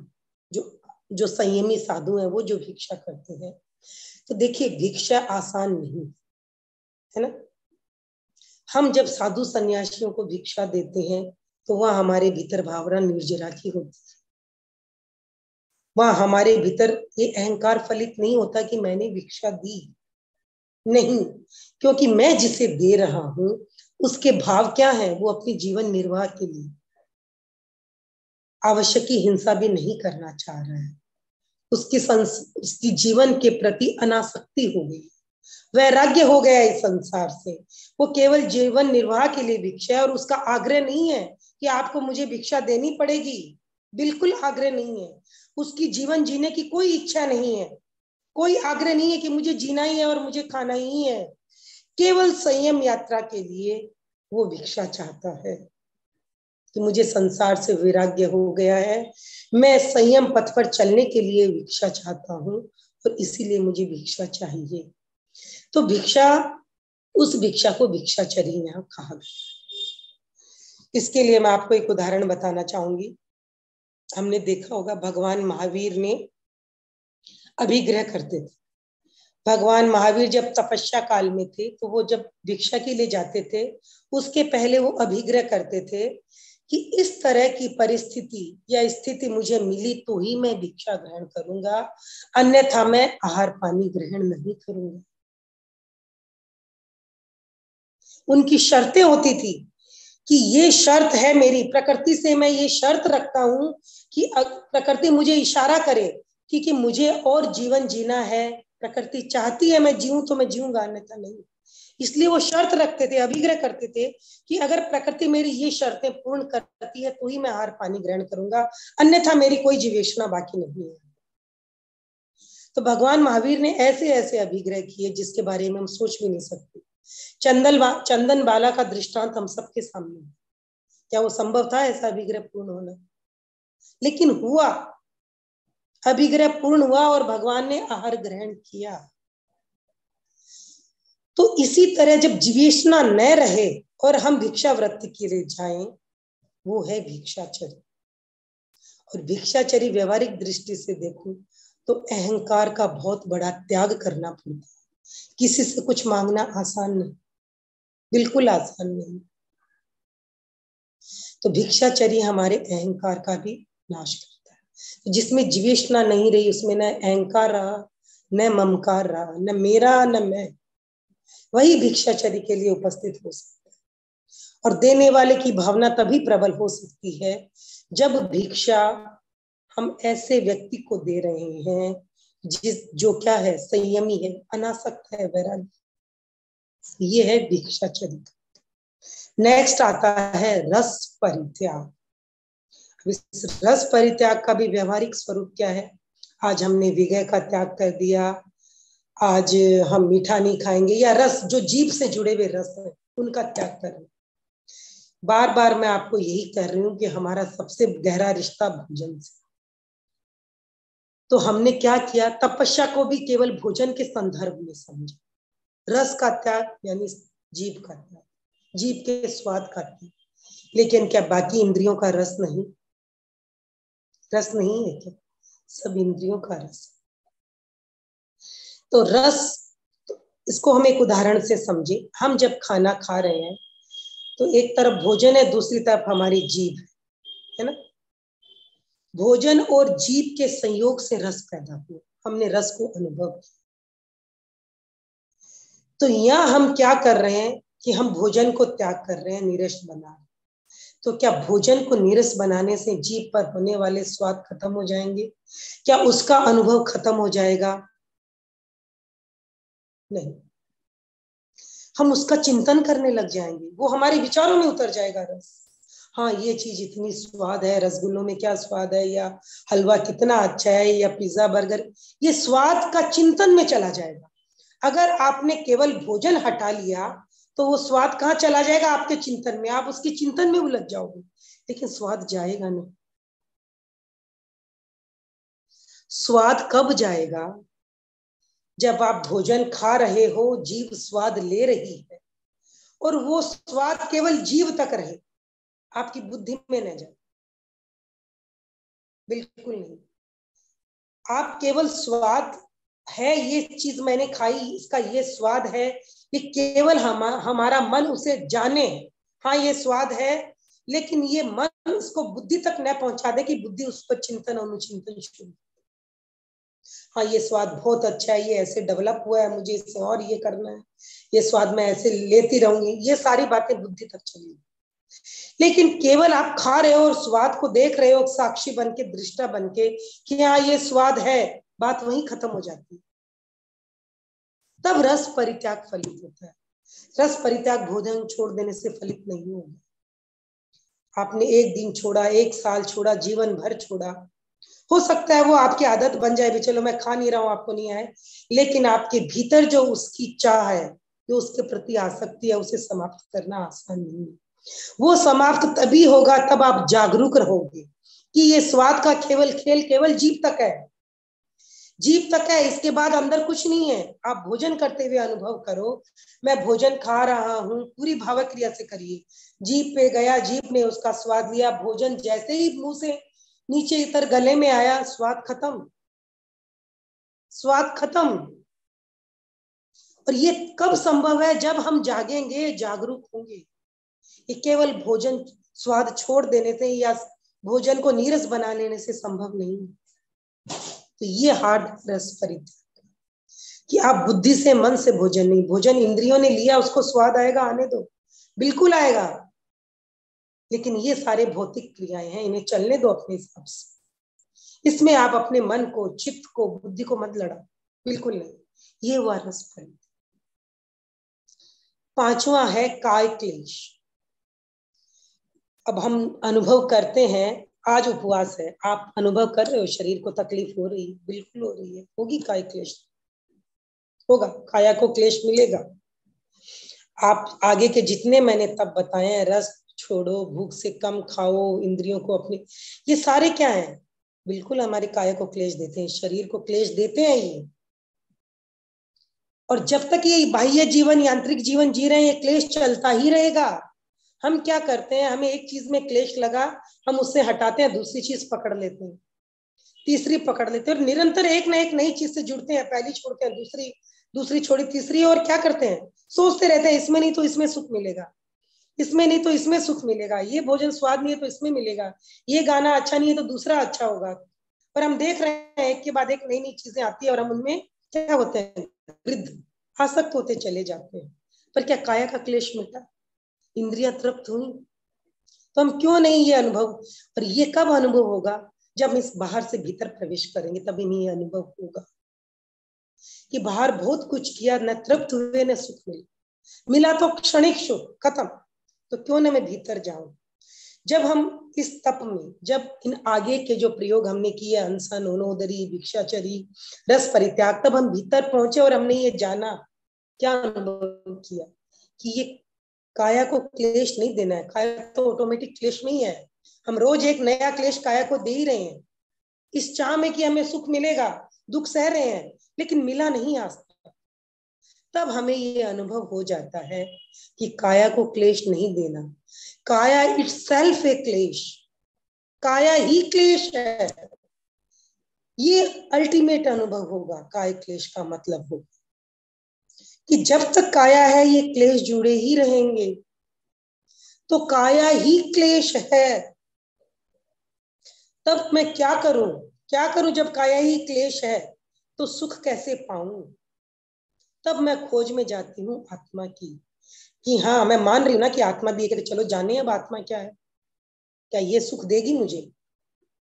जो संयमी साधु है वो जो भिक्षा करते हैं। तो देखिए भिक्षा आसान नहीं है ना। हम जब साधु सन्यासियों को भिक्षा देते हैं तो वह हमारे भीतर भावना निर्जरा की होती है, वहां हमारे भीतर ये अहंकार फलित नहीं होता कि मैंने भिक्षा दी, नहीं, क्योंकि मैं जिसे दे रहा हूं उसके भाव क्या है, वो अपनी जीवन निर्वाह के लिए आवश्यक हिंसा भी नहीं करना चाह रहा है, उसकी जीवन के प्रति अनासक्ति हो गई, वैराग्य हो गया इस संसार से, वो केवल जीवन निर्वाह के लिए भिक्षा है, और उसका आग्रह नहीं है कि आपको मुझे भिक्षा देनी पड़ेगी, बिल्कुल आग्रह नहीं है, उसकी जीवन जीने की कोई इच्छा नहीं है, कोई आग्रह नहीं है कि मुझे जीना ही है और मुझे खाना ही है, केवल संयम यात्रा के लिए वो भिक्षा चाहता है कि मुझे संसार से वैराग्य हो गया है, मैं संयम पथ पर चलने के लिए भिक्षा चाहता हूँ और इसीलिए मुझे भिक्षा चाहिए। तो भिक्षा, उस भिक्षा को भिक्षाचर्य यहाँ कहा गया। इसके लिए मैं आपको एक उदाहरण बताना चाहूंगी। हमने देखा होगा भगवान महावीर ने अभिग्रह करते थे। भगवान महावीर जब तपस्या काल में थे तो वो जब भिक्षा के लिए जाते थे उसके पहले वो अभिग्रह करते थे कि इस तरह की परिस्थिति या स्थिति मुझे मिली तो ही मैं भिक्षा ग्रहण करूंगा, अन्यथा मैं आहार पानी ग्रहण नहीं करूंगा। उनकी शर्तें होती थी कि ये शर्त है मेरी, प्रकृति से मैं ये शर्त रखता हूं कि प्रकृति मुझे इशारा करे कि मुझे और जीवन जीना है, प्रकृति चाहती है मैं जीऊं तो मैं जीऊंगा, अन्यथा नहीं। इसलिए वो शर्त रखते थे, अभिग्रह करते थे कि अगर प्रकृति मेरी ये शर्तें पूर्ण करती है तो ही मैं आहार पानी ग्रहण करूंगा, अन्यथा मेरी कोई जीवेशना बाकी नहीं है। तो भगवान महावीर ने ऐसे ऐसे अभिग्रह किए जिसके बारे में हम सोच भी नहीं सकते। चंदन बाला का दृष्टांत हम सबके सामने, क्या वो संभव था ऐसा अभिग्रह पूर्ण होना? लेकिन हुआ, अभिग्रह पूर्ण हुआ और भगवान ने आहार ग्रहण किया। तो इसी तरह जब जीवेशना न रहे और हम भिक्षा वृत्ति के लिए जाएं, वो है भिक्षाचर्य। और भिक्षाचर्य व्यवहारिक दृष्टि से देखूं तो अहंकार का बहुत बड़ा त्याग करना पड़ता है, किसी से कुछ मांगना आसान नहीं, बिल्कुल आसान नहीं। तो भिक्षाचर्य हमारे अहंकार का भी नाश करता है। जिसमें जीवेष्णा नहीं रही, उसमें न अहंकार रहा, न ममकार रहा, न मेरा न मैं, वही भिक्षाचर्य के लिए उपस्थित हो सकता है। और देने वाले की भावना तभी प्रबल हो सकती है जब भिक्षा हम ऐसे व्यक्ति को दे रहे हैं जो क्या है, संयमी है, अनासक्त है, वैरागी। ये है भिक्षाचर्य। नेक्स्ट आता है रस परित्याग। इस रस परित्याग का भी व्यवहारिक स्वरूप क्या है? आज हमने विषय का त्याग कर दिया, आज हम मीठा नहीं खाएंगे, या रस जो जीभ से जुड़े हुए रस है उनका त्याग करें। बार बार मैं आपको यही कह रही हूँ कि हमारा सबसे गहरा रिश्ता भोजन से। तो हमने क्या किया, तपस्या को भी केवल भोजन के संदर्भ में समझा। रस का त्याग यानी जीभ का त्याग, जीभ के स्वाद का त्याग। लेकिन क्या बाकी इंद्रियों का रस नहीं? रस नहीं है क्या? सब इंद्रियों का रस। तो रस, इसको हम एक उदाहरण से समझे। हम जब खाना खा रहे हैं तो एक तरफ भोजन है, दूसरी तरफ हमारी जीभ है ना। भोजन और जीभ के संयोग से रस पैदा हुआ, हमने रस को अनुभव किया। तो यहाँ हम क्या कर रहे हैं कि हम भोजन को त्याग कर रहे हैं, नीरस बना रहे हैं। तो क्या भोजन को नीरस बनाने से जीभ पर होने वाले स्वाद खत्म हो जाएंगे? क्या उसका अनुभव खत्म हो जाएगा? नहीं, हम उसका चिंतन करने लग जाएंगे, वो हमारे विचारों में उतर जाएगा रस। हाँ, ये चीज इतनी स्वाद है, रसगुल्लों में क्या स्वाद है, या हलवा कितना अच्छा है, या पिज्जा बर्गर, ये स्वाद का चिंतन में चला जाएगा। अगर आपने केवल भोजन हटा लिया तो वो स्वाद कहाँ चला जाएगा? आपके चिंतन में, आप उसके चिंतन में उलझ जाओगे, लेकिन स्वाद जाएगा नहीं। स्वाद कब जाएगा? जब आप भोजन खा रहे हो, जीभ स्वाद ले रही है, और वो स्वाद केवल जीभ तक रहे, आपकी बुद्धि में न जाए, बिल्कुल नहीं। आप केवल स्वाद है, ये चीज मैंने खाई, इसका ये स्वाद है, ये केवल हमारा मन उसे जाने, हाँ ये स्वाद है, लेकिन ये मन उसको बुद्धि तक न पहुंचा दे कि बुद्धि उस पर चिंतन अनुचिंतन शुरू। हाँ ये स्वाद बहुत अच्छा है, ये ऐसे डेवलप हुआ है, मुझे इससे और ये करना है, ये स्वाद मैं ऐसे लेती रहूंगी, ये सारी बातें बुद्धि तक चली। लेकिन केवल आप खा रहे हो और स्वाद को देख रहे हो, साक्षी बन के, दृष्टा बन के कि हाँ ये स्वाद है, बात वहीं खत्म हो जाती है। तब रस परित्याग फलित होता है। रस परित्याग भोजन छोड़ देने से फलित नहीं होगा। आपने एक दिन छोड़ा, एक साल छोड़ा, जीवन भर छोड़ा, हो सकता है वो आपकी आदत बन जाए भी, चलो मैं खा नहीं रहा हूं, आपको नहीं आए, लेकिन आपके भीतर जो उसकी चाह है, जो उसके प्रति आसक्ति है, उसे समाप्त करना आसान नहीं है। वो समाप्त तभी होगा तब आप जागरूक रहोगे कि ये स्वाद का केवल खेल केवल जीभ तक है, जीभ तक है, इसके बाद अंदर कुछ नहीं है। आप भोजन करते हुए अनुभव करो, मैं भोजन खा रहा हूँ, पूरी भावक क्रिया से करिए। जीभ पे गया, जीभ ने उसका स्वाद लिया, भोजन जैसे ही मुंह से नीचे इतर गले में आया, स्वाद खत्म, स्वाद खत्म। और ये कब संभव है? जब हम जागेंगे, जागरूक होंगे। ये केवल भोजन स्वाद छोड़ देने से या भोजन को नीरस बना लेने से संभव नहीं। तो ये हार्ड रस परित्याग कि आप बुद्धि से, मन से भोजन नहीं, भोजन इंद्रियों ने लिया, उसको स्वाद आएगा, आने दो, बिल्कुल आएगा, लेकिन ये सारे भौतिक क्रियाएं हैं, इन्हें चलने दो अपने हिसाब से। इसमें आप अपने मन को, चित्त को, बुद्धि को मत लड़ाओ, बिल्कुल नहीं। ये हुआ रस परित्याग। पांचवा है काय क्लेश। अब हम अनुभव करते हैं, आज उपवास है, आप अनुभव कर रहे हो शरीर को तकलीफ हो रही, बिल्कुल हो रही है, होगी काय क्लेश, होगा, काया को क्लेश मिलेगा। आप आगे के जितने मैंने तब बताए हैं, रस छोड़ो, भूख से कम खाओ, इंद्रियों को अपने, ये सारे क्या है? बिल्कुल हमारे काया को क्लेश देते हैं, शरीर को क्लेश देते हैं ये। और जब तक ये बाह्य जीवन, यांत्रिक जीवन जी रहे हैं, ये क्लेश चलता ही रहेगा। हम क्या करते हैं, हमें एक चीज में क्लेश लगा, हम उससे हटाते हैं, दूसरी चीज पकड़ लेते हैं, तीसरी पकड़ लेते हैं, और निरंतर एक ना एक नई चीज से जुड़ते हैं, पहली छोड़ते हैं दूसरी, दूसरी छोड़ी तीसरी, और क्या करते हैं, सोचते रहते हैं इसमें नहीं तो इसमें सुख मिलेगा, इसमें नहीं तो इसमें सुख मिलेगा, ये भोजन स्वाद नहीं है तो इसमें मिलेगा, ये गाना अच्छा नहीं है तो दूसरा अच्छा होगा। पर हम देख रहे हैं एक के बाद एक नई नई चीजें आती है और हम उनमें क्या होते हैं, वृद्ध आसक्त होते चले जाते हैं। पर क्या काया का क्लेश मिटा, इंद्रियां तृप्त हुई? तो हम क्यों नहीं ये अनुभव, और ये कब अनुभव होगा, जब हम इस बाहर से भीतर प्रवेश करेंगे तभी नहीं ये अनुभव होगा कि बाहर बहुत कुछ किया, न तृप्त हुए न सुख मिला, मिला तो क्षणिक सुख खत्म, तो क्यों न मैं भीतर जाऊं। जब हम इस तप में, जब इन आगे के जो प्रयोग हमने किए, अनशन, ओनोदरी, भिक्षाचरी, रस परित्याग, तब हम भीतर पहुंचे और हमने ये जाना, क्या अनुभव किया कि ये काया को क्लेश नहीं देना है, काया तो ऑटोमेटिक क्लेश में ही है, हम रोज एक नया क्लेश काया को दे ही रहे हैं, इस चाह में कि हमें सुख मिलेगा, दुख सह रहे हैं लेकिन मिला नहीं आज तक। तब हमें ये अनुभव हो जाता है कि काया को क्लेश नहीं देना, काया इटसेल्फ ए क्लेश, काया ही क्लेश है, ये अल्टीमेट अनुभव होगा। काय क्लेश का मतलब होगा कि जब तक काया है ये क्लेश जुड़े ही रहेंगे, तो काया ही क्लेश है। तब मैं क्या करूं, क्या करूं जब काया ही क्लेश है, तो सुख कैसे पाऊं? तब मैं खोज में जाती हूँ आत्मा की, कि हाँ मैं मान रही हूँ ना कि आत्मा भी है, चलो जाने अब आत्मा क्या है, क्या ये सुख देगी मुझे,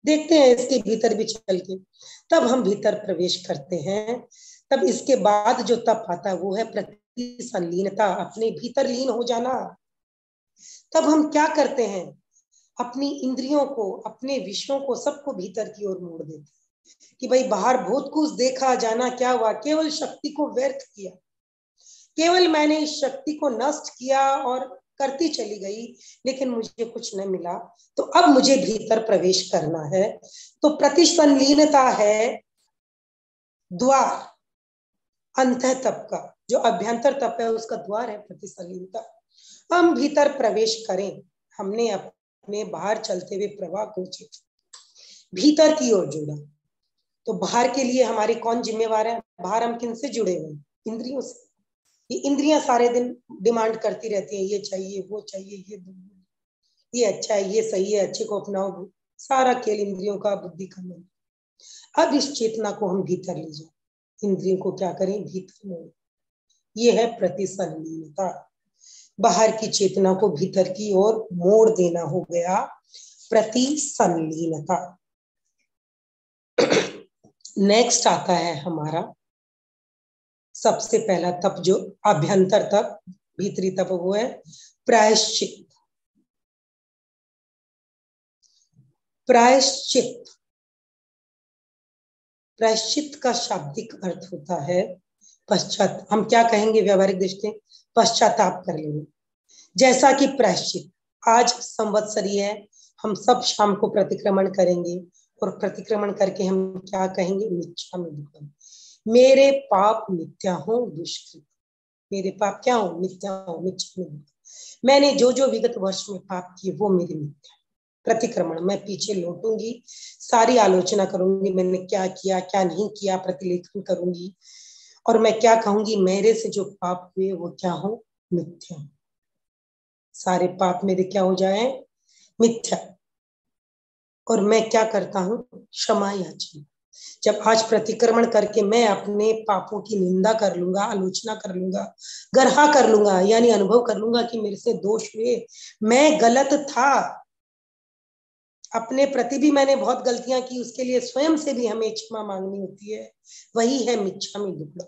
देखते हैं इसके भीतर भी चल के। तब हम भीतर प्रवेश करते हैं। तब इसके बाद जो तप आता है वो है प्रतिसंलीनता, अपने भीतर लीन हो जाना। तब हम क्या करते हैं, अपनी इंद्रियों को, अपने विषयों को, सबको भीतर की ओर मोड़ देते हैं कि भाई बाहर बहुत कुछ देखा, जाना क्या हुआ, केवल शक्ति को व्यर्थ किया, केवल मैंने इस शक्ति को नष्ट किया और करती चली गई, लेकिन मुझे कुछ न मिला। तो अब मुझे भीतर प्रवेश करना है। तो प्रतिसंलीनता है द्वार, अंतः तप का, जो अभ्यंतर तप है उसका द्वार है प्रतिसंलीनता। हम भीतर प्रवेश करें, हमने अपने बाहर चलते हुए प्रवाह को भीतर की ओर जोड़ा। तो बाहर के लिए हमारी कौन जिम्मेवार है, बाहर हम किन से जुड़े हुए, इंद्रियों से। ये इंद्रियां सारे दिन डिमांड करती रहती हैं, ये चाहिए वो चाहिए, ये अच्छा है, ये सही है, अच्छे को अपनाओ, सारा खेल इंद्रियों का, बुद्धि का, मन। अब इस चेतना को हम भीतर ले जाए, इंद्रियों को क्या करें, भीतर मोड़। ये है प्रतिसंलीनता, बाहर की चेतना को भीतर की ओर मोड़ देना हो गया प्रतिसंलीनता। नेक्स्ट आता है हमारा सबसे पहला तप, जो अभ्यंतर तप, भीतरी तप, वो है प्रायश्चित। प्रायश्चित, प्रायश्चित का शाब्दिक अर्थ होता है पश्चात, हम क्या कहेंगे व्यवहारिक दृष्टि, पश्चाताप कर लेना। जैसा कि प्रायश्चित, आज संवत्सरी है, हम सब शाम को प्रतिक्रमण करेंगे और प्रतिक्रमण करके हम क्या कहेंगे, मिच्छामि दुक्कड़म, मेरे पाप मिथ्या हो दुष्कृत, मेरे पाप क्या हो, मिथ्या हो, मिच्छामि दुक्कड़म, मैंने जो जो विगत वर्ष में पाप किए वो मेरे मिथ्या। प्रतिक्रमण, मैं पीछे लौटूंगी, सारी आलोचना करूंगी, मैंने क्या किया क्या नहीं किया, प्रतिलेखन करूंगी, और मैं क्या कहूंगी, मेरे से जो पाप हुए वो क्या हो, मिथ्या। सारे पाप मेरे क्या हो जाए, मिथ्या। और मैं क्या करता हूँ, क्षमा याचना। जब आज प्रतिक्रमण करके मैं अपने पापों की निंदा कर लूंगा, आलोचना कर लूंगा, गर्हा कर लूंगा, यानी अनुभव कर लूंगा कि मेरे से दोष हुए, मैं गलत था, अपने प्रति भी मैंने बहुत गलतियां की, उसके लिए स्वयं से भी हमें क्षमा मांगनी होती है। वही है मिच्छामि दुक्कड़म,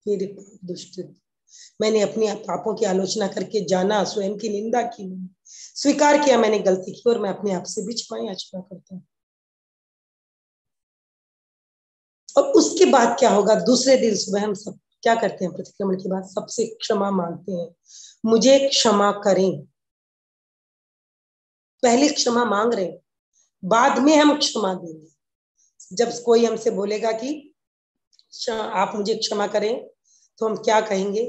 मेरे पाप दुष्कृत, मैंने अपने पापों की आलोचना करके जाना, स्वयं की निंदा की, स्वीकार किया मैंने गलती की, और मैं अपने आप से भी क्षमा याचना करता हूँ। और उसके बाद क्या होगा, दूसरे दिन सुबह हम सब क्या करते हैं, प्रतिक्रमण के बाद सबसे क्षमा मांगते हैं, मुझे क्षमा करें। पहले क्षमा मांग रहे, बाद में हम क्षमा देंगे। जब कोई हमसे बोलेगा कि आप मुझे क्षमा करें, तो हम क्या कहेंगे,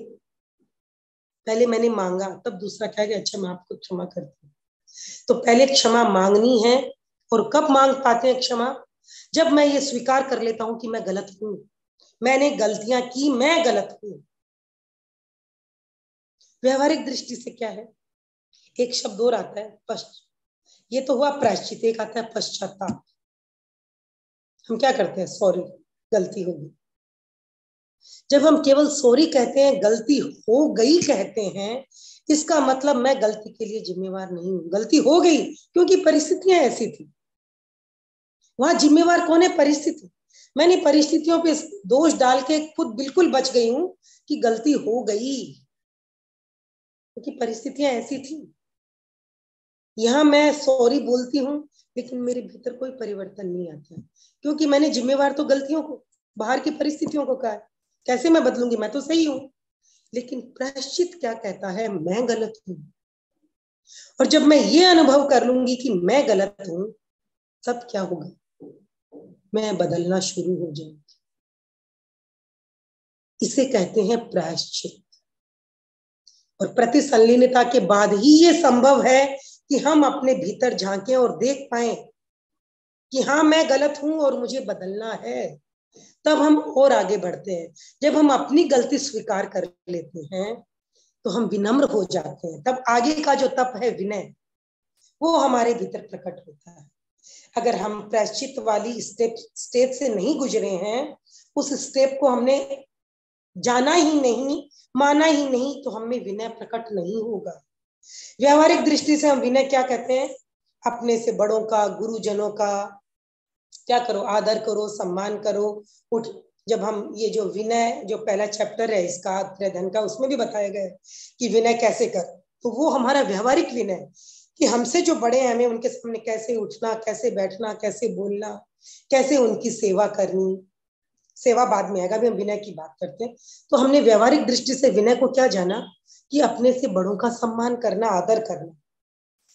पहले मैंने मांगा, तब दूसरा कहेगा अच्छा मैं आपको क्षमा करती हूँ। तो पहले क्षमा मांगनी है। और कब मांग पाते हैं क्षमा, जब मैं ये स्वीकार कर लेता हूं कि मैं गलत हूं, मैंने गलतियां की, मैं गलत हूं। व्यवहारिक दृष्टि से क्या है? एक शब्द और आता है पश्च, ये तो हुआ प्रायश्चित, एक आता है पश्चाताप। हम क्या करते हैं? सॉरी, गलती होगी। जब हम केवल सॉरी कहते हैं, गलती हो गई कहते हैं, इसका मतलब मैं गलती के लिए जिम्मेवार नहीं हूं। गलती हो गई क्योंकि परिस्थितियां ऐसी थी। वहां जिम्मेवार कौन है? परिस्थिति। मैंने परिस्थितियों पे दोष डाल के खुद बिल्कुल बच गई हूं कि गलती हो गई क्योंकि परिस्थितियां ऐसी थी। यहाँ मैं सॉरी बोलती हूँ लेकिन मेरे भीतर कोई परिवर्तन नहीं आता है क्योंकि मैंने जिम्मेवार तो गलतियों को, बाहर की परिस्थितियों को कहा है। कैसे मैं बदलूंगी? मैं तो सही हूं। लेकिन प्रायश्चित क्या कहता है? मैं गलत हूं। और जब मैं ये अनुभव कर लूंगी कि मैं गलत हूं, तब क्या होगा? मैं बदलना शुरू हो जाऊंगी। इसे कहते हैं प्रायश्चित। और प्रतिसंलीनता के बाद ही ये संभव है कि हम अपने भीतर झांकें और देख पाए कि हाँ, मैं गलत हूं और मुझे बदलना है। तब हम और आगे बढ़ते हैं। जब हम अपनी गलती स्वीकार कर लेते हैं तो हम विनम्र हो जाते हैं। तब आगे का जो तप है, विनय, वो हमारे भीतर प्रकट होता है। अगर हम प्रायश्चित वाली स्टेप से नहीं गुजरे हैं, उस स्टेप को हमने जाना ही नहीं, माना ही नहीं, तो हमें विनय प्रकट नहीं होगा। व्यवहारिक दृष्टि से हम विनय क्या कहते हैं? अपने से बड़ों का, गुरुजनों का क्या करो? आदर करो, सम्मान करो। उठ, जब हम ये जो विनय, जो पहला चैप्टर है इसका त्रयधन का, उसमें भी बताया गया है कि विनय कैसे कर, तो वो हमारा व्यवहारिक विनय कि हमसे जो बड़े हैं, हमें उनके सामने कैसे उठना, कैसे बैठना, कैसे बोलना, कैसे उनकी सेवा करनी। सेवा बाद में आएगा, अभी हम विनय की बात करते हैं। तो हमने व्यवहारिक दृष्टि से विनय को क्या जाना? कि अपने से बड़ों का सम्मान करना, आदर करना।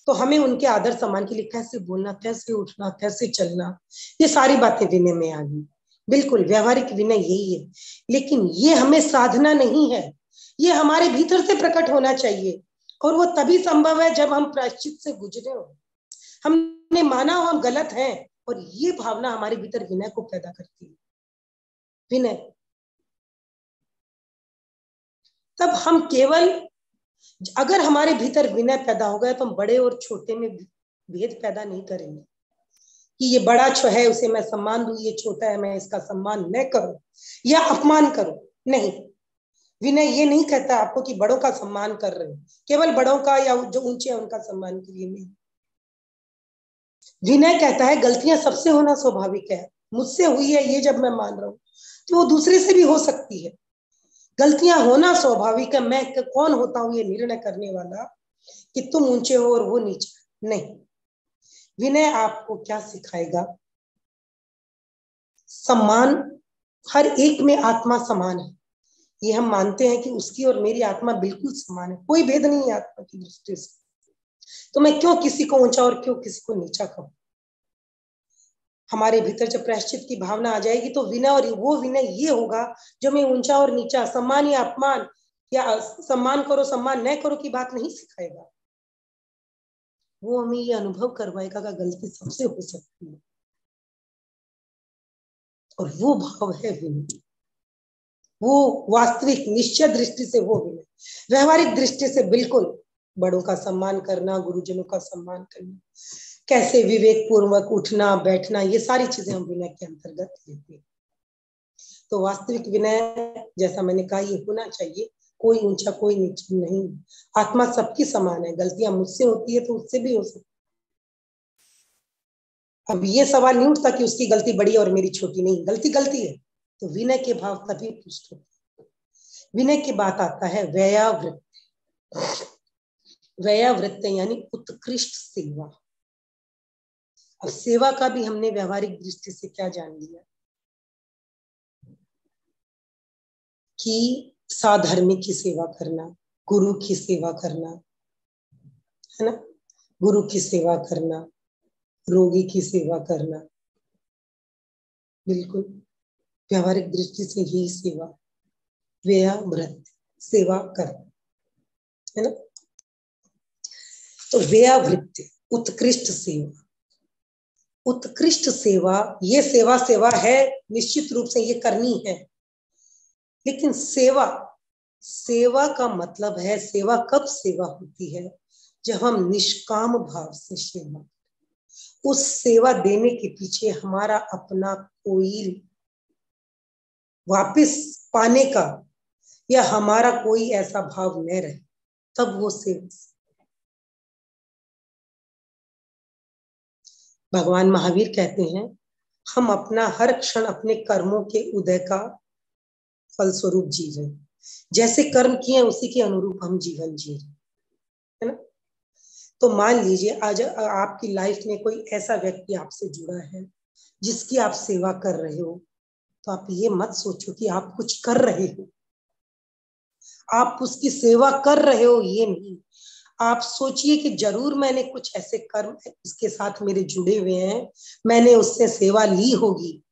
तो हमें उनके आदर सम्मान के लिए कैसे बोलना, कैसे उठना, कैसे चलना, ये सारी बातें विनय में आ गई। बिल्कुल व्यवहारिक विनय यही है। लेकिन ये हमें साधना नहीं है, ये हमारे भीतर से प्रकट होना चाहिए। और वो तभी संभव है जब हम प्रायश्चित से गुजरे हो, हमने माना हो हम गलत हैं, और ये भावना हमारे भीतर विनय को पैदा करती है। विनय, तब हम केवल, अगर हमारे भीतर विनय पैदा हो गया तो हम बड़े और छोटे में भेद पैदा नहीं करेंगे कि ये बड़ा है उसे मैं सम्मान दूं, ये छोटा है मैं इसका सम्मान न करूं या अपमान करूं। नहीं, विनय ये नहीं कहता आपको कि बड़ों का सम्मान कर रहे हो, केवल बड़ों का या जो ऊंचे हैं उनका सम्मान के लिए नहीं। विनय कहता है गलतियां सबसे होना स्वाभाविक है, मुझसे हुई है ये जब मैं मान रहा हूं, तो वो दूसरे से भी हो सकती है। गलतियां होना स्वाभाविक है। मैं कौन होता हूं ये निर्णय करने वाला कि तुम ऊंचे हो और वो नीचे? नहीं। विनय आपको क्या सिखाएगा? सम्मान, हर एक में आत्मा समान है, ये हम मानते हैं कि उसकी और मेरी आत्मा बिल्कुल समान है, कोई भेद नहीं है आत्मा की दृष्टि से। तो मैं क्यों किसी को ऊंचा और क्यों किसी को नीचा कहूं? हमारे भीतर जब प्रायश्चित की भावना आ जाएगी तो विनय, और वो विनय ये होगा जो मैं ऊंचा और नीचा, सम्मान या अपमान, या सम्मान करो सम्मान न करो की बात नहीं सिखाएगा। वो हमें ये अनुभव करवाएगा कि गलती सबसे हो सकती है, और वो भाव है विनय। वो वास्तविक निश्चय दृष्टि से वो विनय। व्यवहारिक दृष्टि से बिल्कुल बड़ों का सम्मान करना, गुरुजनों का सम्मान करना, कैसे विवेक पूर्वक उठना बैठना, ये सारी चीजें हम विनय के अंतर्गत लेते हैं। तो वास्तविक विनय, जैसा मैंने कहा, ये होना चाहिए, कोई ऊंचा कोई नीचा नहीं, आत्मा सबकी समान है। गलतियां मुझसे होती है तो उससे भी हो सकती। अब ये सवाल नहीं उठता कि उसकी गलती बड़ी और मेरी छोटी, नहीं, गलती गलती है। तो विनय के भाव तभी पुष्ट होते। विनय की बात आता है व्ययावृत्ति। व्ययावृत्ति यानी उत्कृष्ट सेवा। अब सेवा का भी हमने व्यवहारिक दृष्टि से क्या जान लिया कि साधर्मी की सेवा करना, गुरु की सेवा करना, है ना, गुरु की सेवा करना, रोगी की सेवा करना, बिल्कुल व्यवहारिक दृष्टि से यही सेवा, व्ययावृत्ति, सेवा करना, है ना। तो व्ययावृत्ति, उत्कृष्ट सेवा। उत्कृष्ट सेवा, ये सेवा सेवा है, निश्चित रूप से ये करनी है, लेकिन सेवा, सेवा का मतलब है, सेवा कब सेवा होती है? जब हम निष्काम भाव से सेवा, उस सेवा देने के पीछे हमारा अपना कोई वापस पाने का या हमारा कोई ऐसा भाव न रहे, तब वो सेवा। भगवान महावीर कहते हैं, हम अपना हर क्षण अपने कर्मों के उदय का फलस्वरूप जी रहे, जैसे कर्म किए उसी के अनुरूप हम जीवन जी रहे, है ना। तो मान लीजिए आज आपकी लाइफ में कोई ऐसा व्यक्ति आपसे जुड़ा है जिसकी आप सेवा कर रहे हो, तो आप ये मत सोचो कि आप कुछ कर रहे हो, आप उसकी सेवा कर रहे हो, ये नहीं। आप सोचिए कि जरूर मैंने कुछ ऐसे कर्म इसके साथ मेरे जुड़े हुए हैं, मैंने उससे सेवा ली होगी,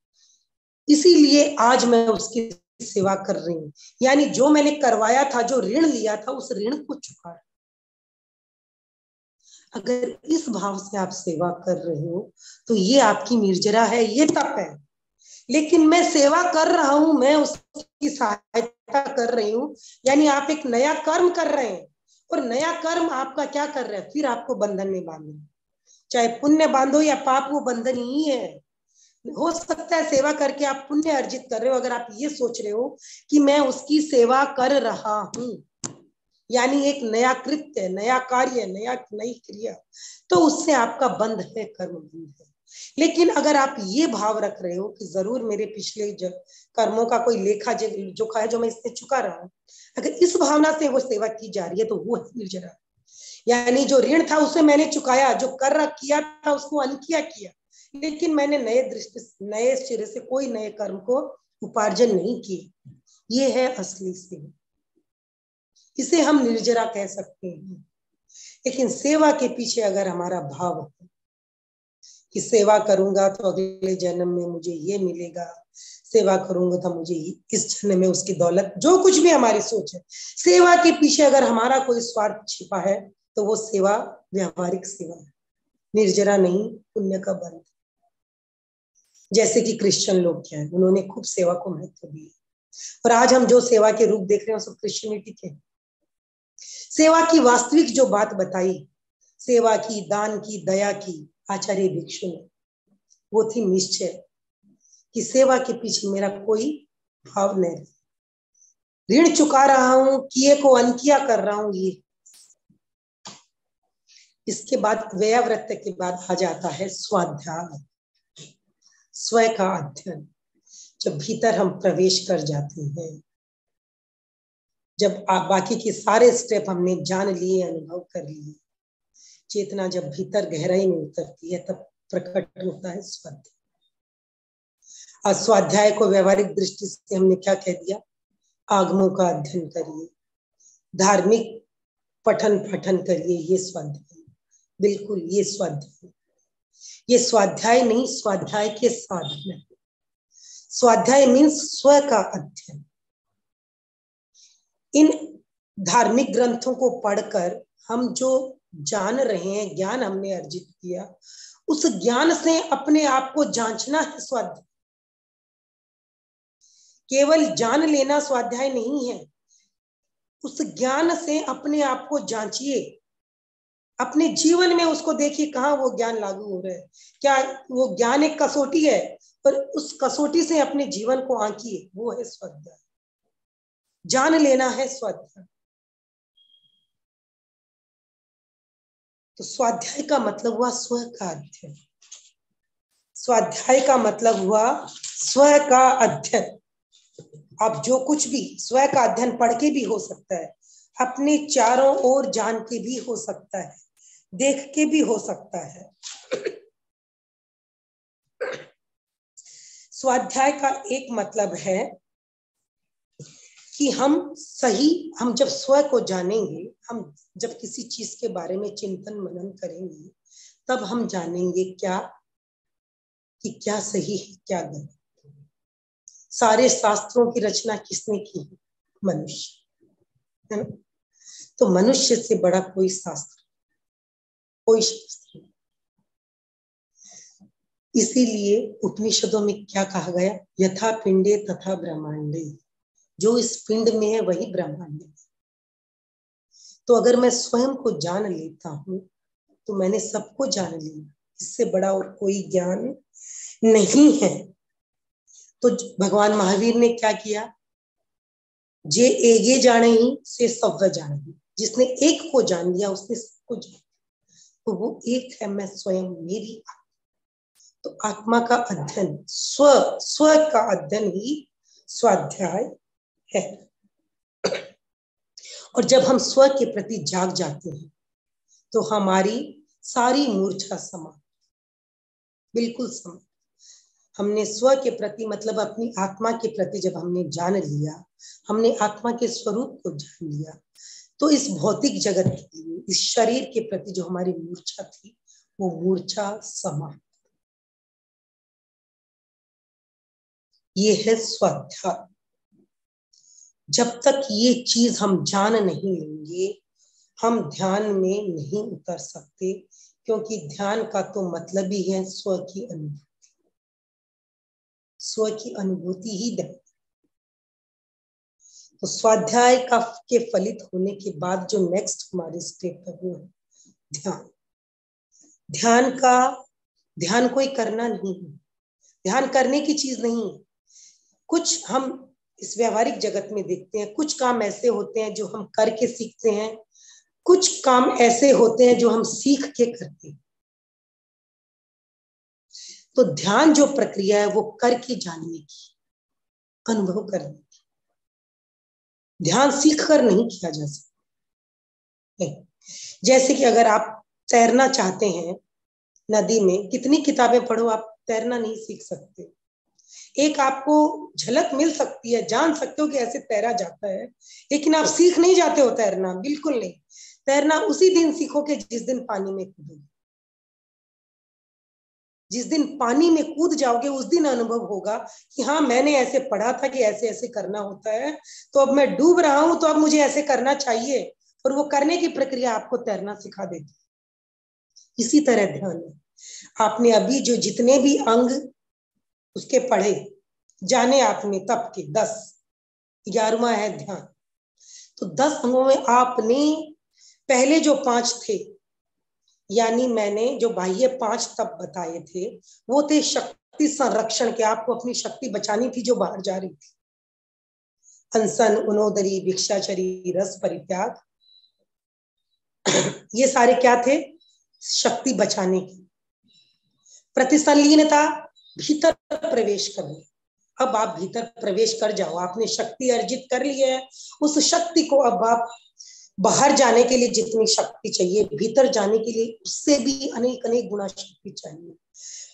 इसीलिए आज मैं उसकी सेवा कर रही हूँ। यानी जो मैंने करवाया था, जो ऋण लिया था, उस ऋण को चुका। अगर इस भाव से आप सेवा कर रहे हो तो ये आपकी निर्जरा है, ये तप है। लेकिन मैं सेवा कर रहा हूं, मैं उसकी सहायता कर रही हूँ, यानी आप एक नया कर्म कर रहे हैं, और नया कर्म आपका क्या कर रहा है? फिर आपको बंधन में बांधो, चाहे पुण्य बांधो या पाप, वो बंधन ही है। हो सकता है सेवा करके आप पुण्य अर्जित कर रहे हो, अगर आप ये सोच रहे हो कि मैं उसकी सेवा कर रहा हूं, यानी एक नया कृत्य, नया कार्य, नई क्रिया, तो उससे आपका बंध है, कर्म बंध है। लेकिन अगर आप ये भाव रख रहे हो कि जरूर मेरे पिछले कर्मों का कोई लेखा जोखा है जो मैं इससे चुका रहा हूं, अगर इस भावना से वो सेवा की जा रही है तो वो है निर्जरा। यानी जो ऋण था उसे मैंने चुकाया, जो कर किया था उसको अनकिया किया, लेकिन मैंने नए दृष्टि, नए सिरे से कोई नए कर्म को उपार्जन नहीं किए। ये है असली सेवा, इसे हम निर्जरा कह सकते हैं। लेकिन सेवा के पीछे अगर हमारा भाव है कि सेवा करूंगा तो अगले जन्म में मुझे ये मिलेगा, सेवा करूंगा तो मुझे इस जन्म में उसकी दौलत, जो कुछ भी हमारी सोच है, सेवा के पीछे अगर हमारा कोई स्वार्थ छिपा है तो वो सेवा व्यावहारिक सेवा है, निर्जरा नहीं, पुण्य का बंध। जैसे कि क्रिश्चियन लोग क्या है, उन्होंने खूब सेवा को महत्व दिया, और आज हम जो सेवा के रूप देख रहे हैं सब क्रिश्चियनिटी के। सेवा की वास्तविक जो बात बताई, सेवा की, दान की, दया की आचार्य भिक्षु ने, वो थी निश्चय कि सेवा के पीछे मेरा कोई भाव नहीं, ऋण चुका रहा हूं, किए को अनकिया कर रहा हूं। ये इसके बाद व्ययावृत्त के बाद आ जाता है स्वाध्याय, स्व का अध्ययन। जब भीतर हम प्रवेश कर जाते हैं, जब आप बाकी के सारे स्टेप हमने जान लिए, अनुभव कर लिए, चेतना जब भीतर गहराई में उतरती है, तब प्रकट होता है स्वाध्याय। और स्वाध्याय को व्यवहारिक दृष्टि से हमने क्या कह दिया? आगमों का अध्ययन करिए, धार्मिक पठन पाठन करिए, ये स्वाध्याय। बिल्कुल ये स्वाध्याय, ये स्वाध्याय नहीं, स्वाध्याय के साधन है। स्वाध्याय मीन्स स्व का अध्ययन। इन धार्मिक ग्रंथों को पढ़कर हम जो जान रहे हैं, ज्ञान हमने अर्जित किया, उस ज्ञान से अपने आप को जांचना है स्वाध्याय। केवल जान लेना स्वाध्याय नहीं है, उस ज्ञान से अपने आप को जांचिए, अपने जीवन में उसको देखिए कहाँ वो ज्ञान लागू हो रहा है। क्या वो ज्ञान एक कसौटी है, पर उस कसौटी से अपने जीवन को आंकिए, वो है स्वाध्याय। जान लेना है स्वाध्याय। तो स्वाध्याय का मतलब हुआ स्व का अध्ययन, स्वाध्याय का मतलब हुआ स्व का अध्ययन। अब जो कुछ भी स्व का अध्ययन पढ़ के भी हो सकता है, अपने चारों ओर जान के भी हो सकता है, देख के भी हो सकता है। स्वाध्याय का एक मतलब है कि हम जब स्व को जानेंगे, हम जब किसी चीज के बारे में चिंतन मनन करेंगे, तब हम जानेंगे क्या कि क्या सही है, क्या गलत। सारे शास्त्रों की रचना किसने की है? मनुष्य, है ना। तो मनुष्य से बड़ा कोई शास्त्र, कोई शास्त्र नहीं। इसीलिए उपनिषदों में क्या कहा गया? यथा पिंडे तथा ब्रह्मांडे, जो इस पिंड में है वही ब्रह्मांड है। तो अगर मैं स्वयं को जान लेता हूं तो मैंने सबको जान लिया, इससे बड़ा और कोई ज्ञान नहीं है। तो भगवान महावीर ने क्या किया, जे एगे जाने ही से सब जाने ही, जिसने एक को जान लिया उसने सबको जान लिया। तो वो एक है मैं स्वयं, मेरी आत्मा। तो आत्मा का अध्ययन, स्व का अध्ययन ही स्वाध्याय है। और जब हम स्व के प्रति जाग जाते हैं तो हमारी सारी मूर्छा समाप्त, बिल्कुल समाप्त। हमने स्व के प्रति मतलब अपनी आत्मा के प्रति जब हमने जान लिया, हमने आत्मा के स्वरूप को जान लिया, तो इस भौतिक जगत के लिए, इस शरीर के प्रति जो हमारी मूर्छा थी वो मूर्छा समाप्त। ये है स्वाध्याय। जब तक ये चीज हम जान नहीं लेंगे हम ध्यान में नहीं उतर सकते, क्योंकि ध्यान का तो मतलब ही है स्व की अनुभूति। स्व की अनुभूति ही ध्यान। तो स्वाध्याय का के फलित होने के बाद जो नेक्स्ट हमारे स्टेप है वो ध्यान। ध्यान कोई करना नहीं है, ध्यान करने की चीज नहीं है। कुछ हम इस व्यवहारिक जगत में देखते हैं, कुछ काम ऐसे होते हैं जो हम करके सीखते हैं, कुछ काम ऐसे होते हैं जो हम सीख के करते हैं। तो ध्यान जो प्रक्रिया है वो करके जानने की, अनुभव करने की। ध्यान सीख कर नहीं किया जा सकता। जैसे कि अगर आप तैरना चाहते हैं नदी में, कितनी किताबें पढ़ो आप तैरना नहीं सीख सकते। एक आपको झलक मिल सकती है, जान सकते हो कि ऐसे तैरा जाता है, लेकिन आप सीख नहीं जाते हो तैरना, बिल्कुल नहीं। तैरना उसी दिन सीखोगे जिस दिन पानी में कूदोगे। जिस दिन पानी में कूद जाओगे उस दिन अनुभव होगा कि हाँ मैंने ऐसे पढ़ा था कि ऐसे ऐसे करना होता है, तो अब मैं डूब रहा हूं तो अब मुझे ऐसे करना चाहिए, और वो करने की प्रक्रिया आपको तैरना सिखा देती है। इसी तरह ध्यान है। आपने अभी जो जितने भी अंग उसके पढ़े जाने आपने तब के 10, 11वां है ध्यान। तो 10 अंगों में आपने पहले जो 5 थे, यानी मैंने जो बाह्य 5 तब बताए थे वो थे शक्ति संरक्षण के, आपको अपनी शक्ति बचानी थी जो बाहर जा रही थी। अनशन, उनोदरी, भिक्षाचरी, रस परित्याग, ये सारे क्या थे, शक्ति बचाने की। प्रतिसंलीनता, भीतर प्रवेश करना। अब आप भीतर प्रवेश कर जाओ, आपने शक्ति अर्जित कर ली है, उस शक्ति को अब आप बाहर जाने के लिए जितनी शक्ति चाहिए, भीतर जाने के लिए उससे भी अनेक अनेक गुना शक्ति चाहिए।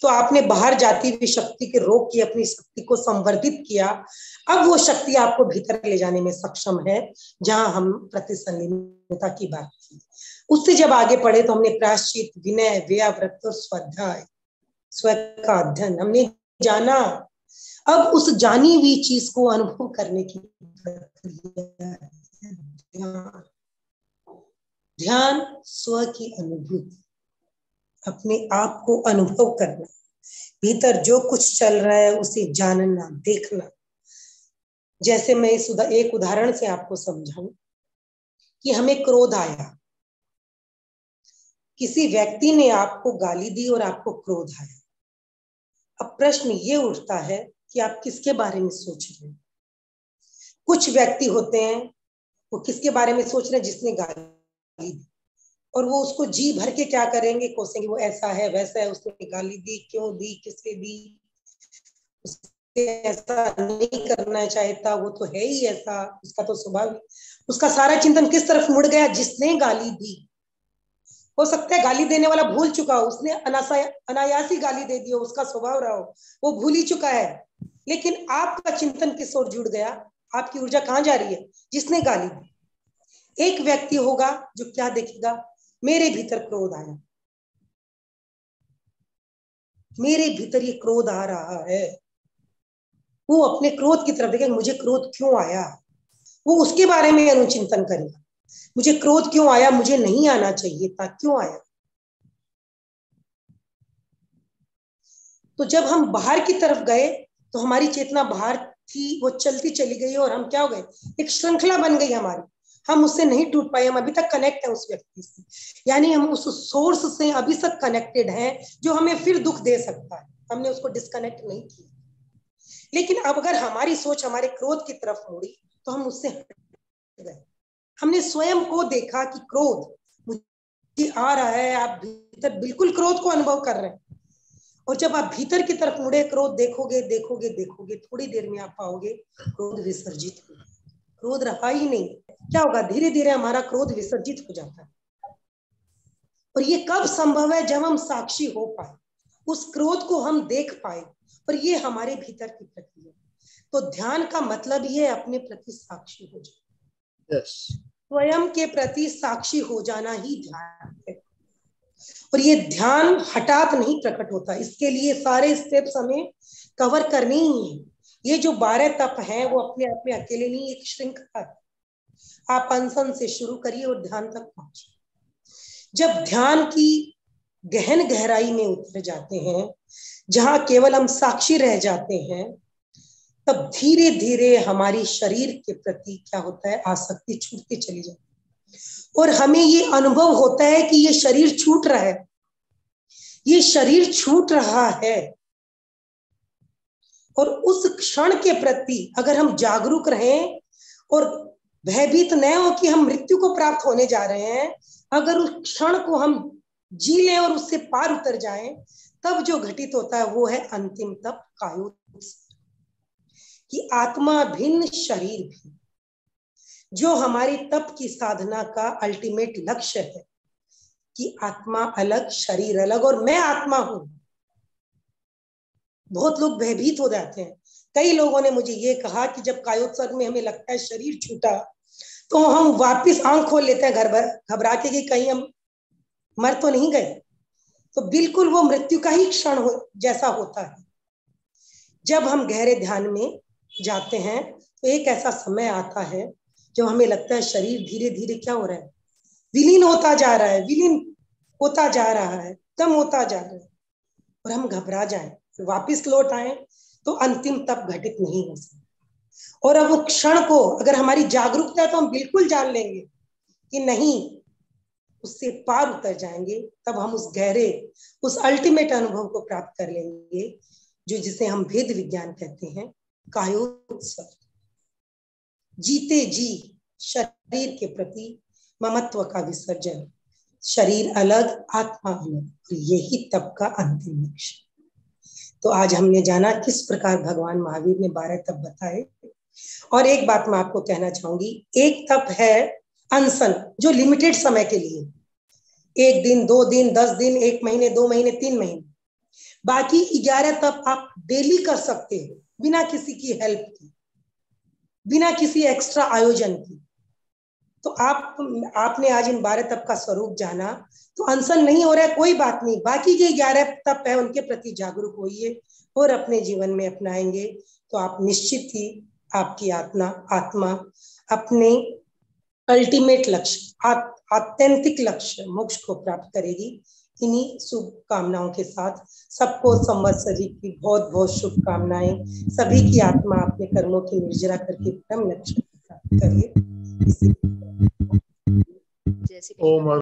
तो आपने बाहर जाती हुई शक्ति के रोक के अपनी शक्ति को संवर्धित किया। अब वो शक्ति आपको भीतर ले जाने में सक्षम है, जहां हम प्रतिसंलीनता की बात की। उससे जब आगे पढ़े तो हमने प्रायश्चित, विनय, व्याव्रत और स्वाध्याय, स्व का अध्ययन हमने जाना। अब उस जानी हुई चीज को अनुभव करने की प्रक्रिया है ध्यान। स्व की अनुभूति, अपने आप को अनुभव करना, भीतर जो कुछ चल रहा है उसे जानना, देखना। जैसे मैं इस एक उदाहरण से आपको समझाऊं कि हमें क्रोध आया, किसी व्यक्ति ने आपको गाली दी और आपको क्रोध आया। अब प्रश्न ये उठता है कि आप किसके बारे में सोच रहे हैं। कुछ व्यक्ति होते हैं वो किसके बारे में सोच रहे हैं, जिसने गाली दी, और वो उसको जी भर के क्या करेंगे, कोसेंगे, वो ऐसा है वैसा है, उसने गाली दी, क्यों दी, किससे दी, उससे ऐसा नहीं करना चाहता, वो तो है ही ऐसा, उसका तो स्वभाव। उसका सारा चिंतन किस तरफ मुड़ गया, जिसने गाली दी। हो सकता है गाली देने वाला भूल चुका हो, उसने अनायासी गाली दे दी हो, उसका स्वभाव रहा हो, वो भूल ही चुका है, लेकिन आपका चिंतन किस ओर जुड़ गया, आपकी ऊर्जा कहाँ जा रही है, जिसने गाली दी। एक व्यक्ति होगा जो क्या देखेगा, मेरे भीतर क्रोध आया, मेरे भीतर ये क्रोध आ रहा है, वो अपने क्रोध की तरफ देखेगा, मुझे क्रोध क्यों आया, वो उसके बारे में अनुचिंतन करेगा। मुझे क्रोध क्यों आया, मुझे नहीं आना चाहिए था, क्यों आया। तो जब हम बाहर की तरफ गए तो हमारी चेतना बाहर थी वो चलती चली गई और हम क्या हो गए, एक श्रृंखला बन गई हमारी, हम उससे नहीं टूट पाए, हम अभी तक कनेक्ट है उस व्यक्ति से, यानी हम उस सोर्स से अभी तक कनेक्टेड हैं जो हमें फिर दुख दे सकता है, हमने उसको डिस्कनेक्ट नहीं किया। लेकिन अब अगर हमारी सोच हमारे क्रोध की तरफ मुड़ी तो हम उससे हट गए, हमने स्वयं को देखा कि क्रोध मुझे आ रहा है, आप भीतर बिल्कुल क्रोध को अनुभव कर रहे हैं, और जब आप भीतर की तरफ मुड़े क्रोध देखोगे देखोगे देखोगे, थोड़ी देर में आप पाओगे क्रोध विसर्जित हो, क्रोध रहा ही नहीं। क्या होगा, धीरे धीरे हमारा क्रोध विसर्जित हो जाता है। और ये कब संभव है, जब हम साक्षी हो पाए, उस क्रोध को हम देख पाए, और ये हमारे भीतर की प्रक्रिया। तो ध्यान का मतलब ये अपने प्रति साक्षी हो जाना, स्वयं के प्रति साक्षी हो जाना ही ध्यान है। और ये ध्यान हठात नहीं प्रकट होता, इसके लिए सारे स्टेप्स हमें कवर करने ही है। ये जो 12 तप हैं वो अपने आप में अकेले नहीं, एक श्रृंखला है। आप अनशन से शुरू करिए और ध्यान तक पहुंचिए। जब ध्यान की गहन गहराई में उतर जाते हैं, जहां केवल हम साक्षी रह जाते हैं, तब धीरे धीरे हमारी शरीर के प्रति क्या होता है, आसक्ति छूटती चली जाती है। और हमें ये अनुभव होता है कि ये शरीर छूट रहा है, ये शरीर छूट रहा है। और उस क्षण के प्रति अगर हम जागरूक रहें और भयभीत न हो कि हम मृत्यु को प्राप्त होने जा रहे हैं, अगर उस क्षण को हम जी लें और उससे पार उतर जाएं, तब जो घटित होता है वो है अंतिम तप, कायोत्सर्ग, कि आत्मा भिन्न शरीर भिन्न। जो हमारी तप की साधना का अल्टीमेट लक्ष्य है कि आत्मा अलग शरीर अलग और मैं आत्मा हूं। बहुत लोग भयभीत हो जाते हैं। कई लोगों ने मुझे ये कहा कि जब कायोत्सर्ग में हमें लगता है शरीर छूटा, तो हम वापस आंख खोल लेते हैं घबरा के कि कहीं हम मर तो नहीं गए। तो बिल्कुल वो मृत्यु का ही क्षण जैसा होता है। जब हम गहरे ध्यान में जाते हैं तो एक ऐसा समय आता है जब हमें लगता है शरीर धीरे धीरे क्या हो रहा है, विलीन होता जा रहा है, विलीन होता जा रहा है, कम होता जा रहा है, और हम घबरा जाएं, वापिस लौट आए तो अंतिम तप घटित नहीं हो सकता। और अब वो क्षण को अगर हमारी जागरूकता है तो हम बिल्कुल जान लेंगे कि नहीं, उससे पार उतर जाएंगे, तब हम उस गहरे, उस अल्टीमेट अनुभव को प्राप्त कर लेंगे, जो जिसे हम भेद विज्ञान कहते हैं, कायोत्सर्ग। जीते जी शरीर के प्रति ममत्व का विसर्जन, शरीर अलग आत्मा अलग, यही तप का अंतिम लक्ष्य। तो आज हमने जाना किस प्रकार भगवान महावीर ने 12 तप बताए। और एक बात मैं आपको कहना चाहूंगी, एक तप है अनशन, जो लिमिटेड समय के लिए, 1 दिन 2 दिन 10 दिन 1 महीने 2 महीने 3 महीने। बाकी 11 तप आप डेली कर सकते हो, बिना किसी की हेल्प की, बिना किसी एक्स्ट्रा आयोजन की। तो आपने आज इन 12 तप का स्वरूप जाना, तो अनशन नहीं हो रहा है, कोई बात नहीं, बाकी के 11 तप है उनके प्रति जागरूक होइए और अपने जीवन में अपनाएंगे तो आप निश्चित ही आपकी आत्मा अपने अल्टीमेट लक्ष्य, आत्यंतिक लक्ष्य मोक्ष को प्राप्त करेगी। इन्हीं शुभकामनाओं के साथ सबको संवत्सरी की बहुत बहुत शुभकामनाएं। सभी की आत्मा अपने कर्मों की निर्जरा करके परम लक्ष्य प्राप्त करे।